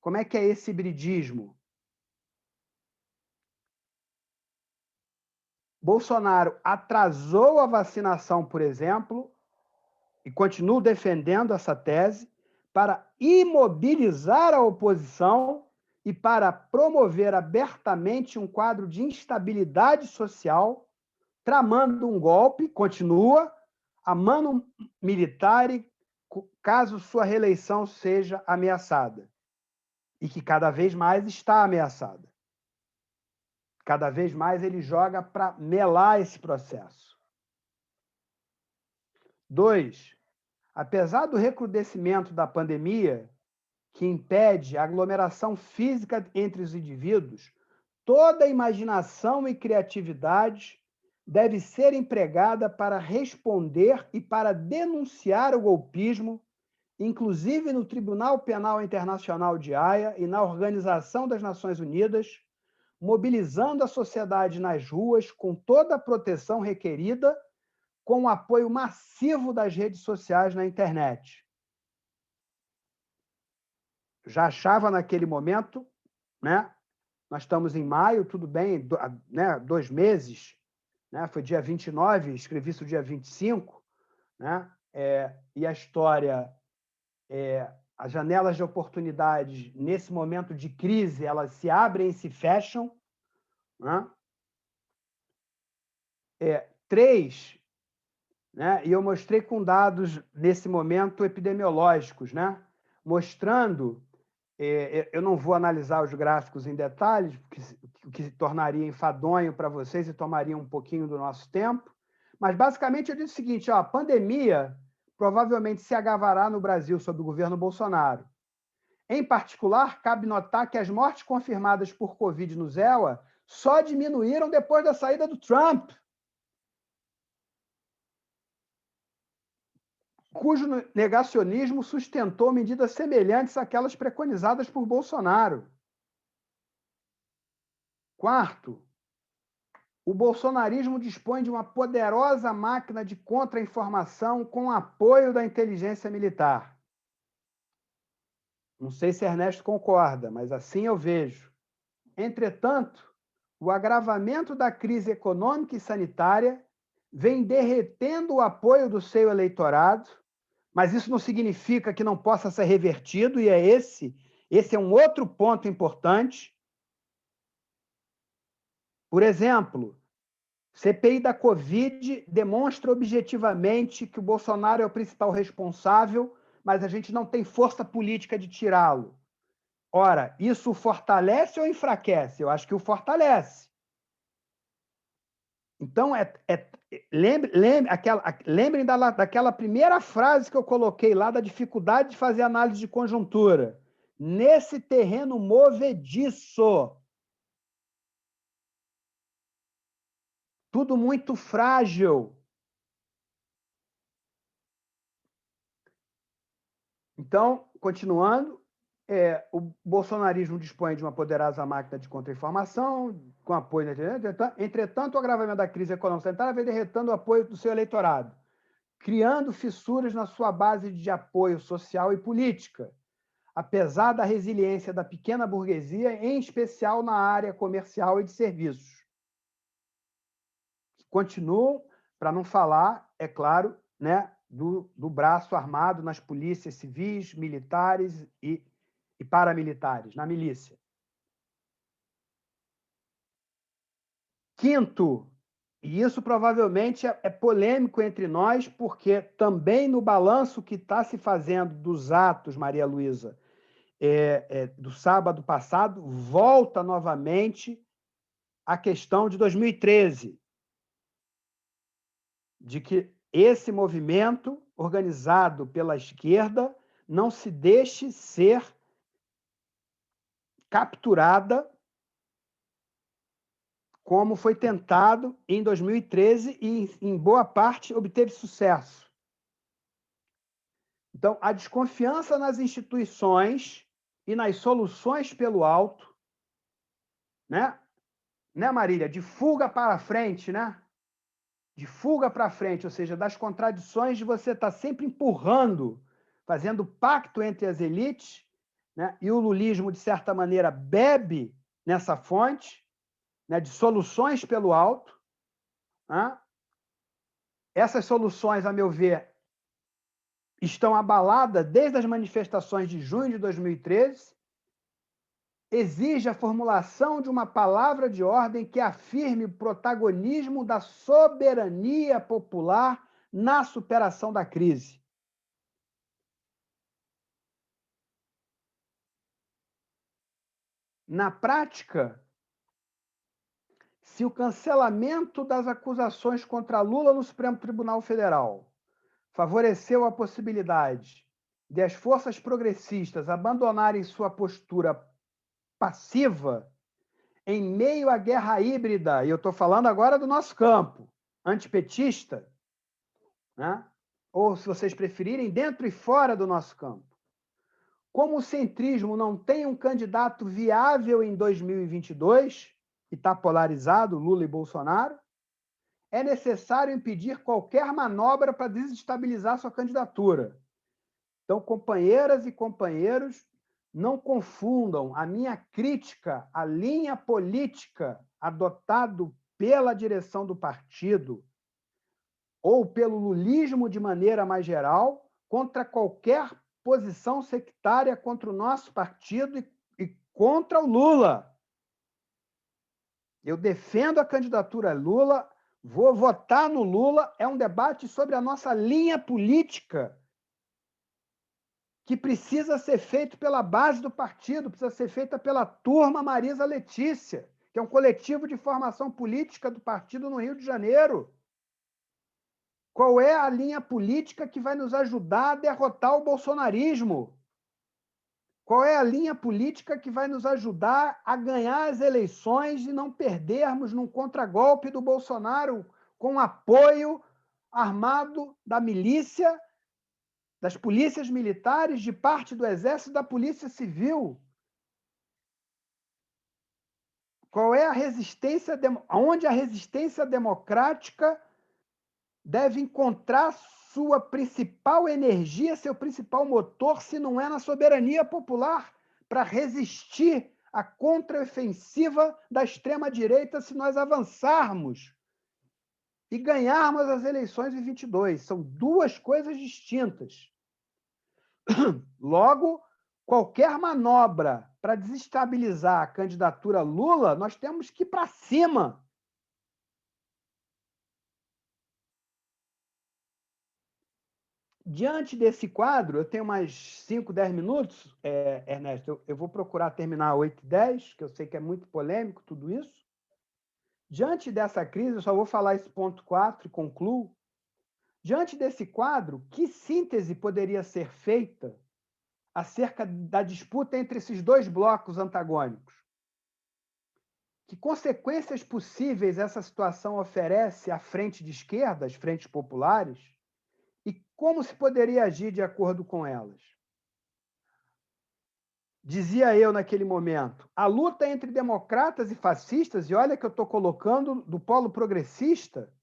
Como é que é esse hibridismo? Bolsonaro atrasou a vacinação, por exemplo, e continuo defendendo essa tese, para imobilizar a oposição e para promover abertamente um quadro de instabilidade social, tramando um golpe, continua, a mano militar, caso sua reeleição seja ameaçada. E que cada vez mais está ameaçada. Cada vez mais ele joga para melar esse processo. 2, apesar do recrudescimento da pandemia, que impede a aglomeração física entre os indivíduos, toda a imaginação e criatividade deve ser empregada para responder e para denunciar o golpismo, inclusive no Tribunal Penal Internacional de Haia e na Organização das Nações Unidas, mobilizando a sociedade nas ruas com toda a proteção requerida, com o apoio massivo das redes sociais na internet. Já achava naquele momento, né? Nós estamos em maio, tudo bem, né? 2 meses, né? Foi dia 29, escrevi isso dia 25, né? E a história, as janelas de oportunidades nesse momento de crise, elas se abrem e se fecham, né? 3, né? E eu mostrei com dados nesse momento epidemiológicos, né? Mostrando, eu não vou analisar os gráficos em detalhes, que tornaria enfadonho para vocês e tomaria um pouquinho do nosso tempo, mas basicamente eu disse o seguinte, a pandemia provavelmente se agravará no Brasil sob o governo Bolsonaro. Em particular, cabe notar que as mortes confirmadas por Covid no ZEUA só diminuíram depois da saída do Trump, cujo negacionismo sustentou medidas semelhantes àquelas preconizadas por Bolsonaro. 4, o bolsonarismo dispõe de uma poderosa máquina de contra-informação com apoio da inteligência militar. Não sei se Ernesto concorda, mas assim eu vejo. Entretanto, o agravamento da crise econômica e sanitária vem derretendo o apoio do seu eleitorado, mas isso não significa que não possa ser revertido, e esse é um outro ponto importante. Por exemplo, CPI da Covid demonstra objetivamente que o Bolsonaro é o principal responsável, mas a gente não tem força política de tirá-lo. Ora, isso o fortalece ou enfraquece? Eu acho que o fortalece. Então, lembrem daquela primeira frase que eu coloquei lá, da dificuldade de fazer análise de conjuntura. Nesse terreno movediço, tudo muito frágil. Então, continuando, o bolsonarismo dispõe de uma poderosa máquina de contra-informação, com apoio. Entretanto, o agravamento da crise econômica sanitária vem derretendo o apoio do seu eleitorado, criando fissuras na sua base de apoio social e política, apesar da resiliência da pequena burguesia, em especial na área comercial e de serviços. Continuam, para não falar, é claro, né, do braço armado nas polícias civis, militares e paramilitares, na milícia. Quinto, e isso provavelmente é polêmico entre nós, porque também no balanço que está se fazendo dos atos, Maria Luísa, do sábado passado, volta novamente a questão de 2013, de que esse movimento organizado pela esquerda não se deixe ser capturada como foi tentado em 2013 e, em boa parte, obteve sucesso. Então, a desconfiança nas instituições e nas soluções pelo alto, né, Marília? De fuga para frente, né? De fuga para frente, ou seja, das contradições de você estar sempre empurrando, fazendo pacto entre as elites, né? E o lulismo, de certa maneira, bebe nessa fonte, né, de soluções pelo alto. Né? Essas soluções, a meu ver, estão abaladas desde as manifestações de junho de 2013, exige a formulação de uma palavra de ordem que afirme o protagonismo da soberania popular na superação da crise. Na prática, se o cancelamento das acusações contra Lula no Supremo Tribunal Federal favoreceu a possibilidade de as forças progressistas abandonarem sua postura passiva em meio à guerra híbrida, e eu estou falando agora do nosso campo, antipetista, né? Ou, se vocês preferirem, dentro e fora do nosso campo. Como o centrismo não tem um candidato viável em 2022, e está polarizado, Lula e Bolsonaro, é necessário impedir qualquer manobra para desestabilizar sua candidatura. Então, companheiras e companheiros, não confundam a minha crítica à linha política adotado pela direção do partido ou pelo lulismo de maneira mais geral contra qualquer posição sectária contra o nosso partido e contra o Lula. Eu defendo a candidatura Lula, vou votar no Lula, é um debate sobre a nossa linha política que precisa ser feito pela base do partido, precisa ser feita pela turma Marisa Letícia, que é um coletivo de formação política do partido no Rio de Janeiro. Qual é a linha política que vai nos ajudar a derrotar o bolsonarismo? Qual é a linha política que vai nos ajudar a ganhar as eleições e não perdermos num contragolpe do Bolsonaro com apoio armado da milícia, das polícias militares, de parte do Exército e da Polícia Civil? Qual é a resistência, onde a resistência democrática deve encontrar sua principal energia, seu principal motor, se não é na soberania popular, para resistir à contraofensiva da extrema-direita se nós avançarmos e ganharmos as eleições em 22. São duas coisas distintas. Logo, qualquer manobra para desestabilizar a candidatura Lula, nós temos que ir para cima. Diante desse quadro, eu tenho mais 5, 10 minutos, Ernesto, eu vou procurar terminar 8h10, que eu sei que é muito polêmico tudo isso. Diante dessa crise, eu só vou falar esse ponto 4 e concluo. Diante desse quadro, que síntese poderia ser feita acerca da disputa entre esses dois blocos antagônicos? Que consequências possíveis essa situação oferece à frente de esquerda, às frentes populares, e como se poderia agir de acordo com elas? dizia eu naquele momento, a luta entre democratas e fascistas, e olha que eu estou colocando do polo progressista,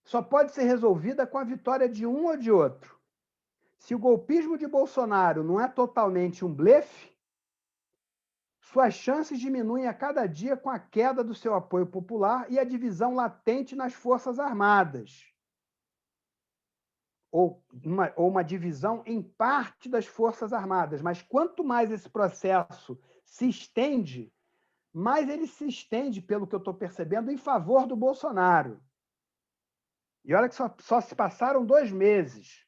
só pode ser resolvida com a vitória de um ou de outro. Se o golpismo de Bolsonaro não é totalmente um blefe, suas chances diminuem a cada dia com a queda do seu apoio popular e a divisão latente nas Forças Armadas. Ou uma divisão em parte das Forças Armadas. Mas quanto mais esse processo se estende, mais ele se estende, pelo que eu estou percebendo, em favor do Bolsonaro. E olha que só se passaram 2 meses.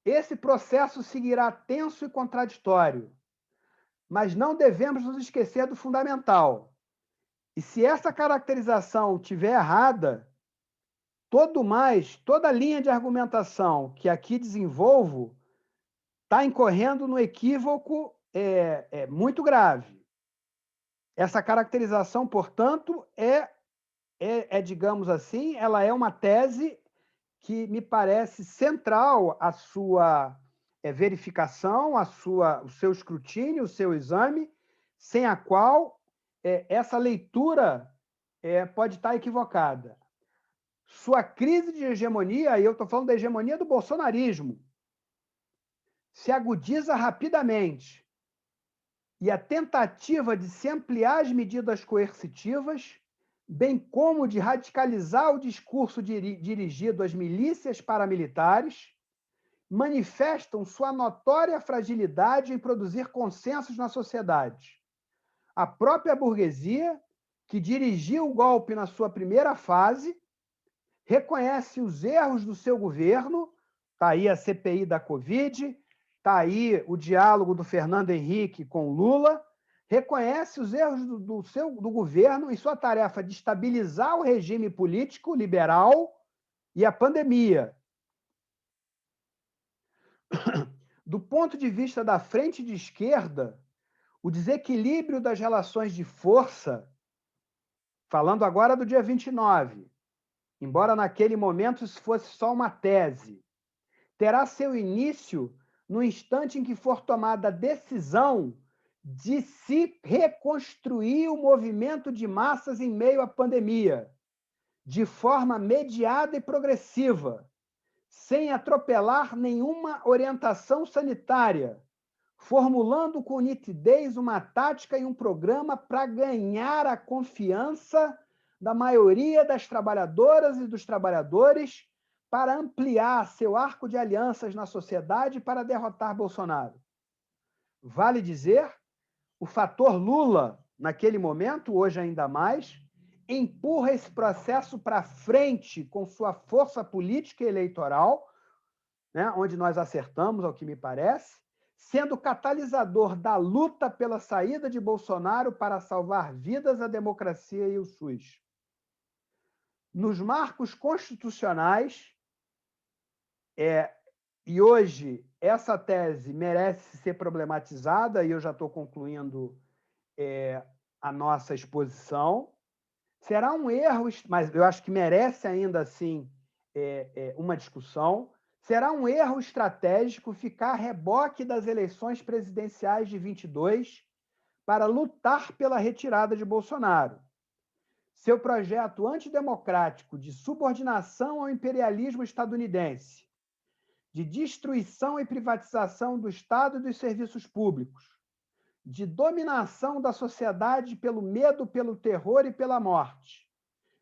Esse processo seguirá tenso e contraditório, mas não devemos nos esquecer do fundamental. E se essa caracterização estiver errada, toda linha de argumentação que aqui desenvolvo está incorrendo no equívoco muito grave. Essa caracterização, portanto, digamos assim, ela é uma tese que me parece central à sua verificação, o seu escrutínio, o seu exame, sem a qual essa leitura pode estar equivocada. Sua crise de hegemonia, e eu estou falando da hegemonia do bolsonarismo, se agudiza rapidamente. E a tentativa de se ampliar as medidas coercitivas, bem como de radicalizar o discurso dirigido às milícias paramilitares, manifestam sua notória fragilidade em produzir consensos na sociedade. A própria burguesia, que dirigiu o golpe na sua primeira fase, reconhece os erros do seu governo, está aí a CPI da Covid, está aí o diálogo do Fernando Henrique com Lula, reconhece os erros do governo em sua tarefa de estabilizar o regime político liberal e a pandemia. Do ponto de vista da frente de esquerda, o desequilíbrio das relações de força, falando agora do dia 29, embora naquele momento isso fosse só uma tese, terá seu início no instante em que for tomada a decisão de se reconstruir o movimento de massas em meio à pandemia, de forma mediada e progressiva, sem atropelar nenhuma orientação sanitária, formulando com nitidez uma tática e um programa para ganhar a confiança da maioria das trabalhadoras e dos trabalhadores para ampliar seu arco de alianças na sociedade para derrotar Bolsonaro. Vale dizer, o fator Lula, naquele momento, hoje ainda mais, empurra esse processo para frente com sua força política e eleitoral, né, onde nós acertamos, ao que me parece, sendo catalisador da luta pela saída de Bolsonaro para salvar vidas, a democracia e o SUS. Nos marcos constitucionais, e hoje essa tese merece ser problematizada, e eu já estou concluindo a nossa exposição. Será um erro, mas eu acho que merece ainda assim uma discussão. Será um erro estratégico ficar a reboque das eleições presidenciais de 22 para lutar pela retirada de Bolsonaro. Seu projeto antidemocrático de subordinação ao imperialismo estadunidense, de destruição e privatização do Estado e dos serviços públicos, de dominação da sociedade pelo medo, pelo terror e pela morte,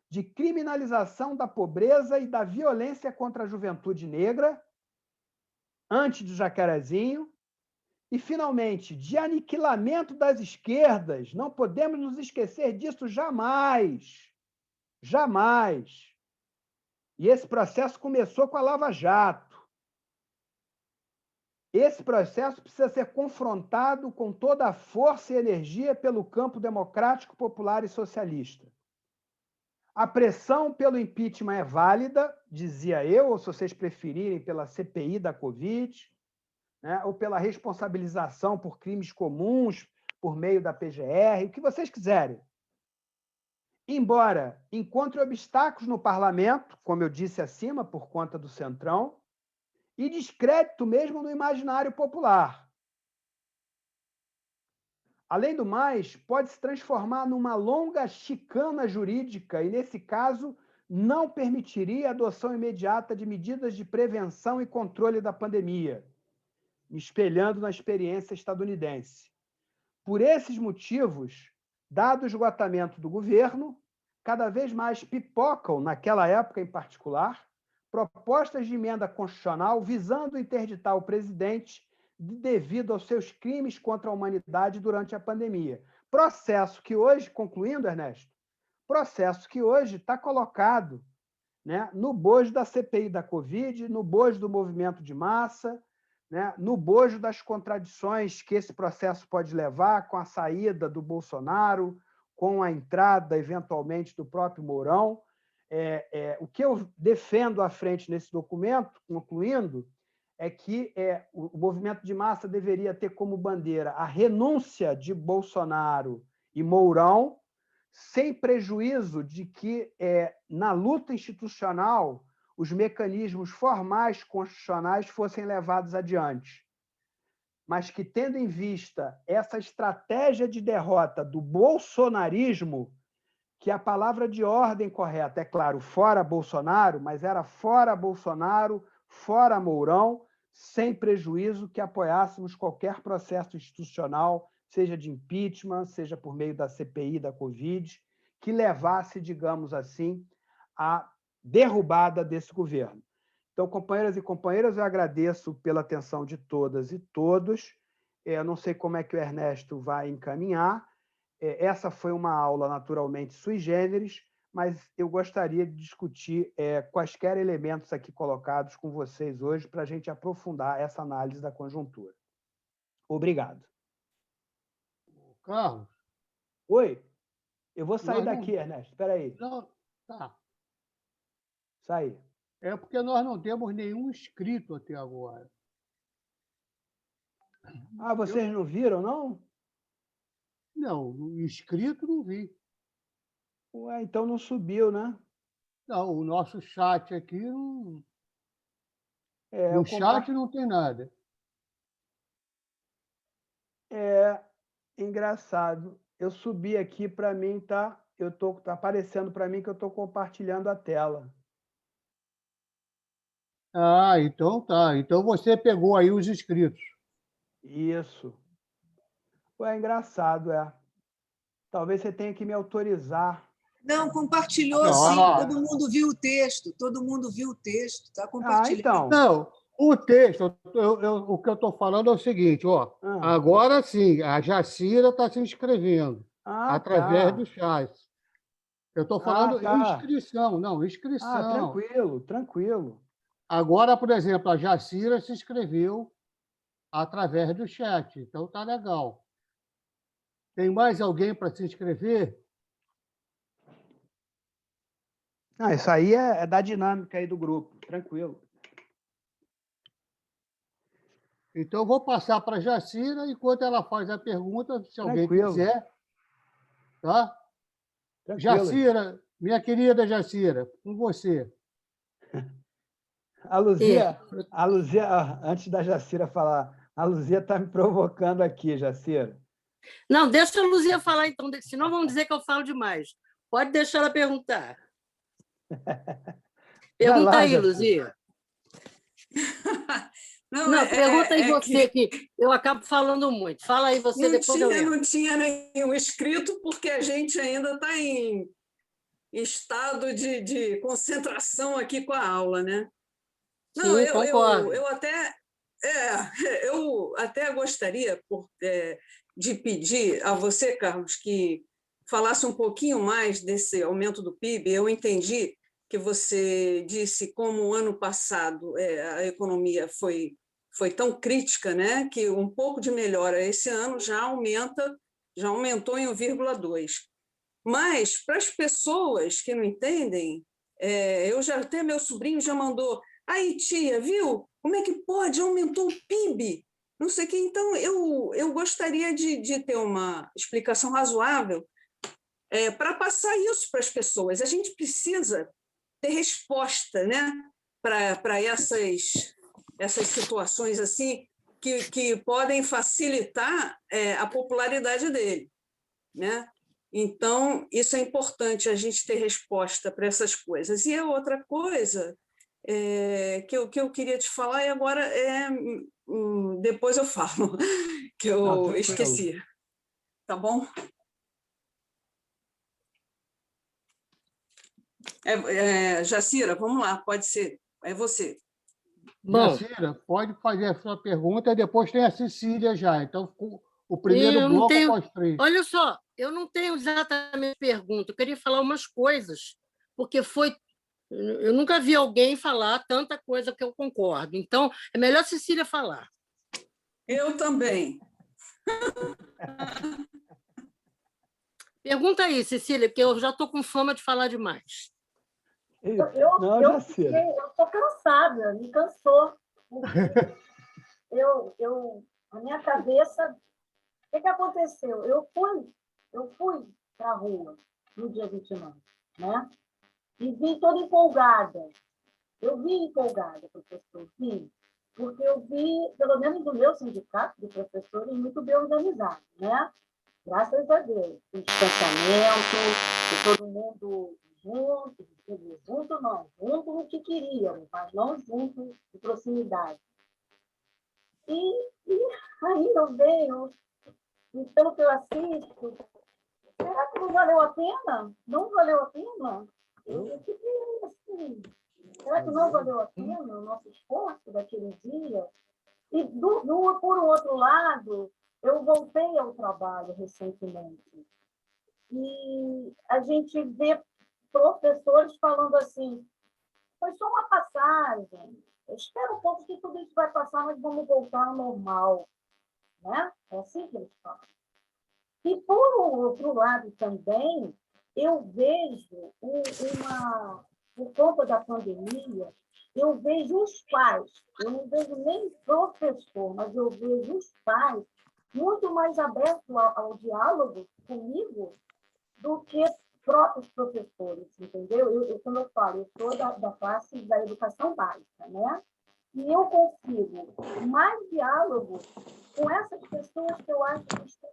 de criminalização da pobreza e da violência contra a juventude negra, antes do Jacarezinho, e, finalmente, de aniquilamento das esquerdas. Não podemos nos esquecer disso jamais. Jamais. E esse processo começou com a Lava Jato. Esse processo precisa ser confrontado com toda a força e energia pelo campo democrático, popular e socialista. A pressão pelo impeachment é válida, dizia eu, ou se vocês preferirem, pela CPI da Covid, né, ou pela responsabilização por crimes comuns, por meio da PGR, o que vocês quiserem. Embora encontre obstáculos no parlamento, como eu disse acima, por conta do Centrão, e descrédito mesmo no imaginário popular. Além do mais, pode se transformar numa longa chicana jurídica e, nesse caso, não permitiria a adoção imediata de medidas de prevenção e controle da pandemia, me espelhando na experiência estadunidense. Por esses motivos, dado o esgotamento do governo, cada vez mais pipocam, naquela época em particular, propostas de emenda constitucional visando interditar o presidente devido aos seus crimes contra a humanidade durante a pandemia. Processo que hoje, concluindo, Ernesto, processo que hoje está colocado, né, no bojo da CPI da Covid, no bojo do movimento de massa, né, no bojo das contradições que esse processo pode levar com a saída do Bolsonaro, com a entrada, eventualmente, do próprio Mourão. O que eu defendo à frente nesse documento, concluindo, é que o movimento de massa deveria ter como bandeira a renúncia de Bolsonaro e Mourão, sem prejuízo de que, na luta institucional, os mecanismos formais constitucionais fossem levados adiante. Mas que, tendo em vista essa estratégia de derrota do bolsonarismo, que a palavra de ordem correta é, claro, fora Bolsonaro, mas era fora Bolsonaro, fora Mourão, sem prejuízo que apoiássemos qualquer processo institucional, seja de impeachment, seja por meio da CPI da Covid, que levasse, digamos assim, à derrubada desse governo. Então, companheiras e companheiros, eu agradeço pela atenção de todas e todos. Eu não sei como é que o Ernesto vai encaminhar. Essa foi uma aula, naturalmente, sui generis, mas eu gostaria de discutir quaisquer elementos aqui colocados com vocês hoje para a gente aprofundar essa análise da conjuntura. Obrigado. Carlos? Oi? Eu vou sair daqui, Ernesto. Espera aí. Não, tá. Sair. É porque nós não temos nenhum inscrito até agora. Ah, vocês não viram, não? Não, inscrito não vi. Ué, então não subiu, né? Não, o nosso chat aqui não. No chat não tem nada. Engraçado. Eu subi aqui para mim, tá aparecendo para mim que eu estou compartilhando a tela. Ah, então tá. Então você pegou aí os inscritos. Isso. Ué, engraçado, Talvez você tenha que me autorizar. Não, compartilhou sim. Todo mundo viu o texto. Todo mundo viu o texto. Está compartilhando. Então. Não, o texto, o que eu estou falando é o seguinte, agora sim, a Jacira está se inscrevendo através do chat. Eu estou falando inscrição, não, inscrição. Tranquilo. Agora, por exemplo, a Jacira se inscreveu através do chat, então tá legal. Tem mais alguém para se inscrever? Isso aí é da dinâmica aí do grupo, tranquilo. Então, eu vou passar para a Jacira, enquanto ela faz a pergunta, se alguém quiser. Tá? Tranquilo. Jacira, minha querida Jacira, com você. A Luzia, antes da Jacira falar, a Luzia está me provocando aqui, Jacira. Não, deixa a Luzia falar, então, senão vão dizer que eu falo demais. Pode deixar ela perguntar. Pergunta aí, Luzia. Não, pergunta aí você, que eu acabo falando muito. Fala aí você, depois eu entro. Não tinha nenhum escrito, porque a gente ainda está em estado de concentração aqui com a aula, né? Não, sim, concordo. Eu até gostaria de pedir a você, Carlos, que falasse um pouquinho mais desse aumento do PIB. Eu entendi que você disse como o ano passado a economia foi tão crítica, né, que um pouco de melhora esse ano já aumentou em 1,2%. Mas, para as pessoas que não entendem, até meu sobrinho já mandou: aí, tia, viu? Como é que pode? Aumentou o PIB. Não sei o que. Então, eu gostaria de ter uma explicação razoável para passar isso para as pessoas. A gente precisa ter resposta, né, para essas essas situações assim que podem facilitar a popularidade dele, né? Então, isso é importante, a gente ter resposta para essas coisas. E a outra coisa que eu queria te falar, e agora depois eu falo, que eu tranquilo. esqueci. Tá bom? Jacira, vamos lá, pode ser. É você. Bom, Jacira, pode fazer a sua pergunta, e depois tem a Cecília já. Então, o primeiro eu não bloco tenho. após 3. Olha só, eu não tenho exatamente pergunta, eu queria falar umas coisas, porque eu nunca vi alguém falar tanta coisa que eu concordo. Então, é melhor a Cecília falar. Eu também. Pergunta aí, Cecília, porque eu já estou com fama de falar demais. Não, Jacira. Eu estou cansada, me cansou. A minha cabeça... O que aconteceu? Eu fui para a rua no dia 29, né? E vim toda empolgada. Eu vim empolgada, professor, vim. Porque eu vi, pelo menos do meu sindicato de professores, muito bem organizado, né? Graças a Deus. O distanciamento, e todo mundo junto no que queríamos, mas não junto de proximidade. E aí eu venho, e pelo que eu assisto, será que não valeu a pena? Não valeu a pena? Eu fiquei assim, será que não valeu a pena o nosso esforço daquele dia? E, por outro lado, eu voltei ao trabalho recentemente. E a gente vê professores falando assim, foi só uma passagem, eu espero um pouco que tudo isso vai passar, mas vamos voltar ao normal. Né? É assim que eles falam. E, por outro lado, também, eu vejo por conta da pandemia, eu vejo os pais, eu não vejo nem professor, mas eu vejo os pais muito mais abertos ao diálogo comigo do que próprios professores, entendeu? Como eu falo, eu sou da classe da educação básica, né? E eu consigo mais diálogo com essas pessoas que eu acho que estão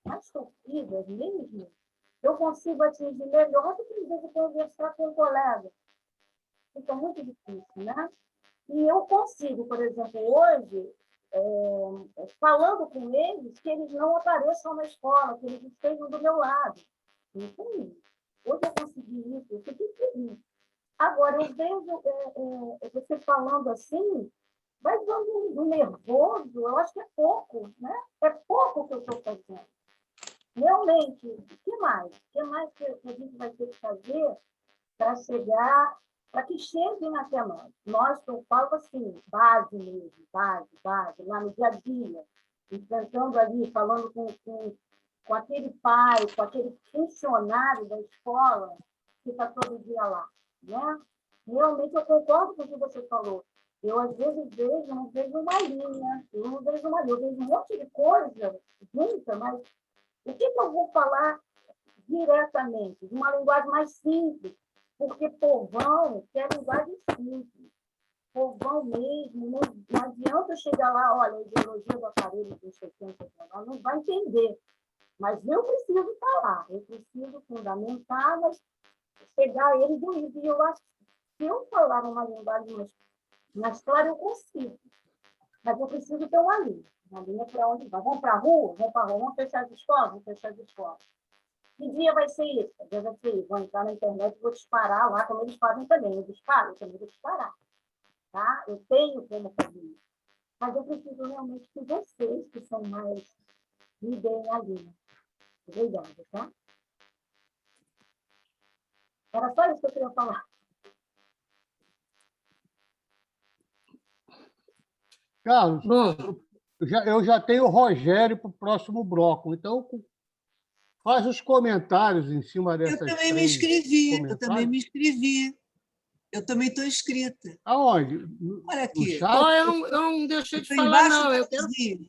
mais sofridas mesmo, eu consigo atingir melhor do que, às vezes, conversar com um colega. Fica muito difícil, né? E eu consigo, por exemplo, hoje, falando com eles, que eles não apareçam na escola, que eles estejam do meu lado. Então, hoje eu consegui isso, eu fiquei feliz. Agora, eu vejo você falando assim, vai dando um nervoso, eu acho que é pouco, né? É pouco que eu estou fazendo. Realmente, o que mais? O que mais que a gente vai ter que fazer para chegar, para que cheguem até nós? Nós, que eu falo assim, base mesmo, base, lá no dia a dia, enfrentando ali, falando com aquele pai, com aquele funcionário da escola que está todo dia lá, né? Realmente, eu concordo com o que você falou. Eu, às vezes, não vejo uma linha, eu vejo um monte de coisa junta, mas o que eu vou falar diretamente? De uma linguagem mais simples, porque povão quer linguagem simples. Povão mesmo, não adianta eu chegar lá, olha, a ideologia do aparelho dos 70, não vai entender. Mas eu preciso falar, eu preciso fundamentar, mas chegar a ele do livro. E eu acho que se eu falar uma linguagem mais clara, eu consigo. Mas eu preciso ter uma linha. Uma linha para onde vai. Vamos para a rua? Vamos fechar as escolas? Vamos fechar as escolas. Que dia vai ser isso? Que dia vai ser isso? Vou entrar na internet e vou disparar lá, como eles fazem também. Eu também vou disparar. Tá? Eu tenho como fazer isso. Mas eu preciso realmente que vocês, que são mais, me deem a linha. Obrigada, tá? Era só isso que eu queria falar. Carlos, Bom, eu já tenho o Rogério para o próximo bloco, então faz os comentários em cima dessas Eu também me três inscrevi, eu comentários. também me inscrevi. Eu também estou inscrita. Aonde? Olha No aqui. chat? eu não deixei Eu de estou falar, embaixo não. do Eu quero. azulzinho.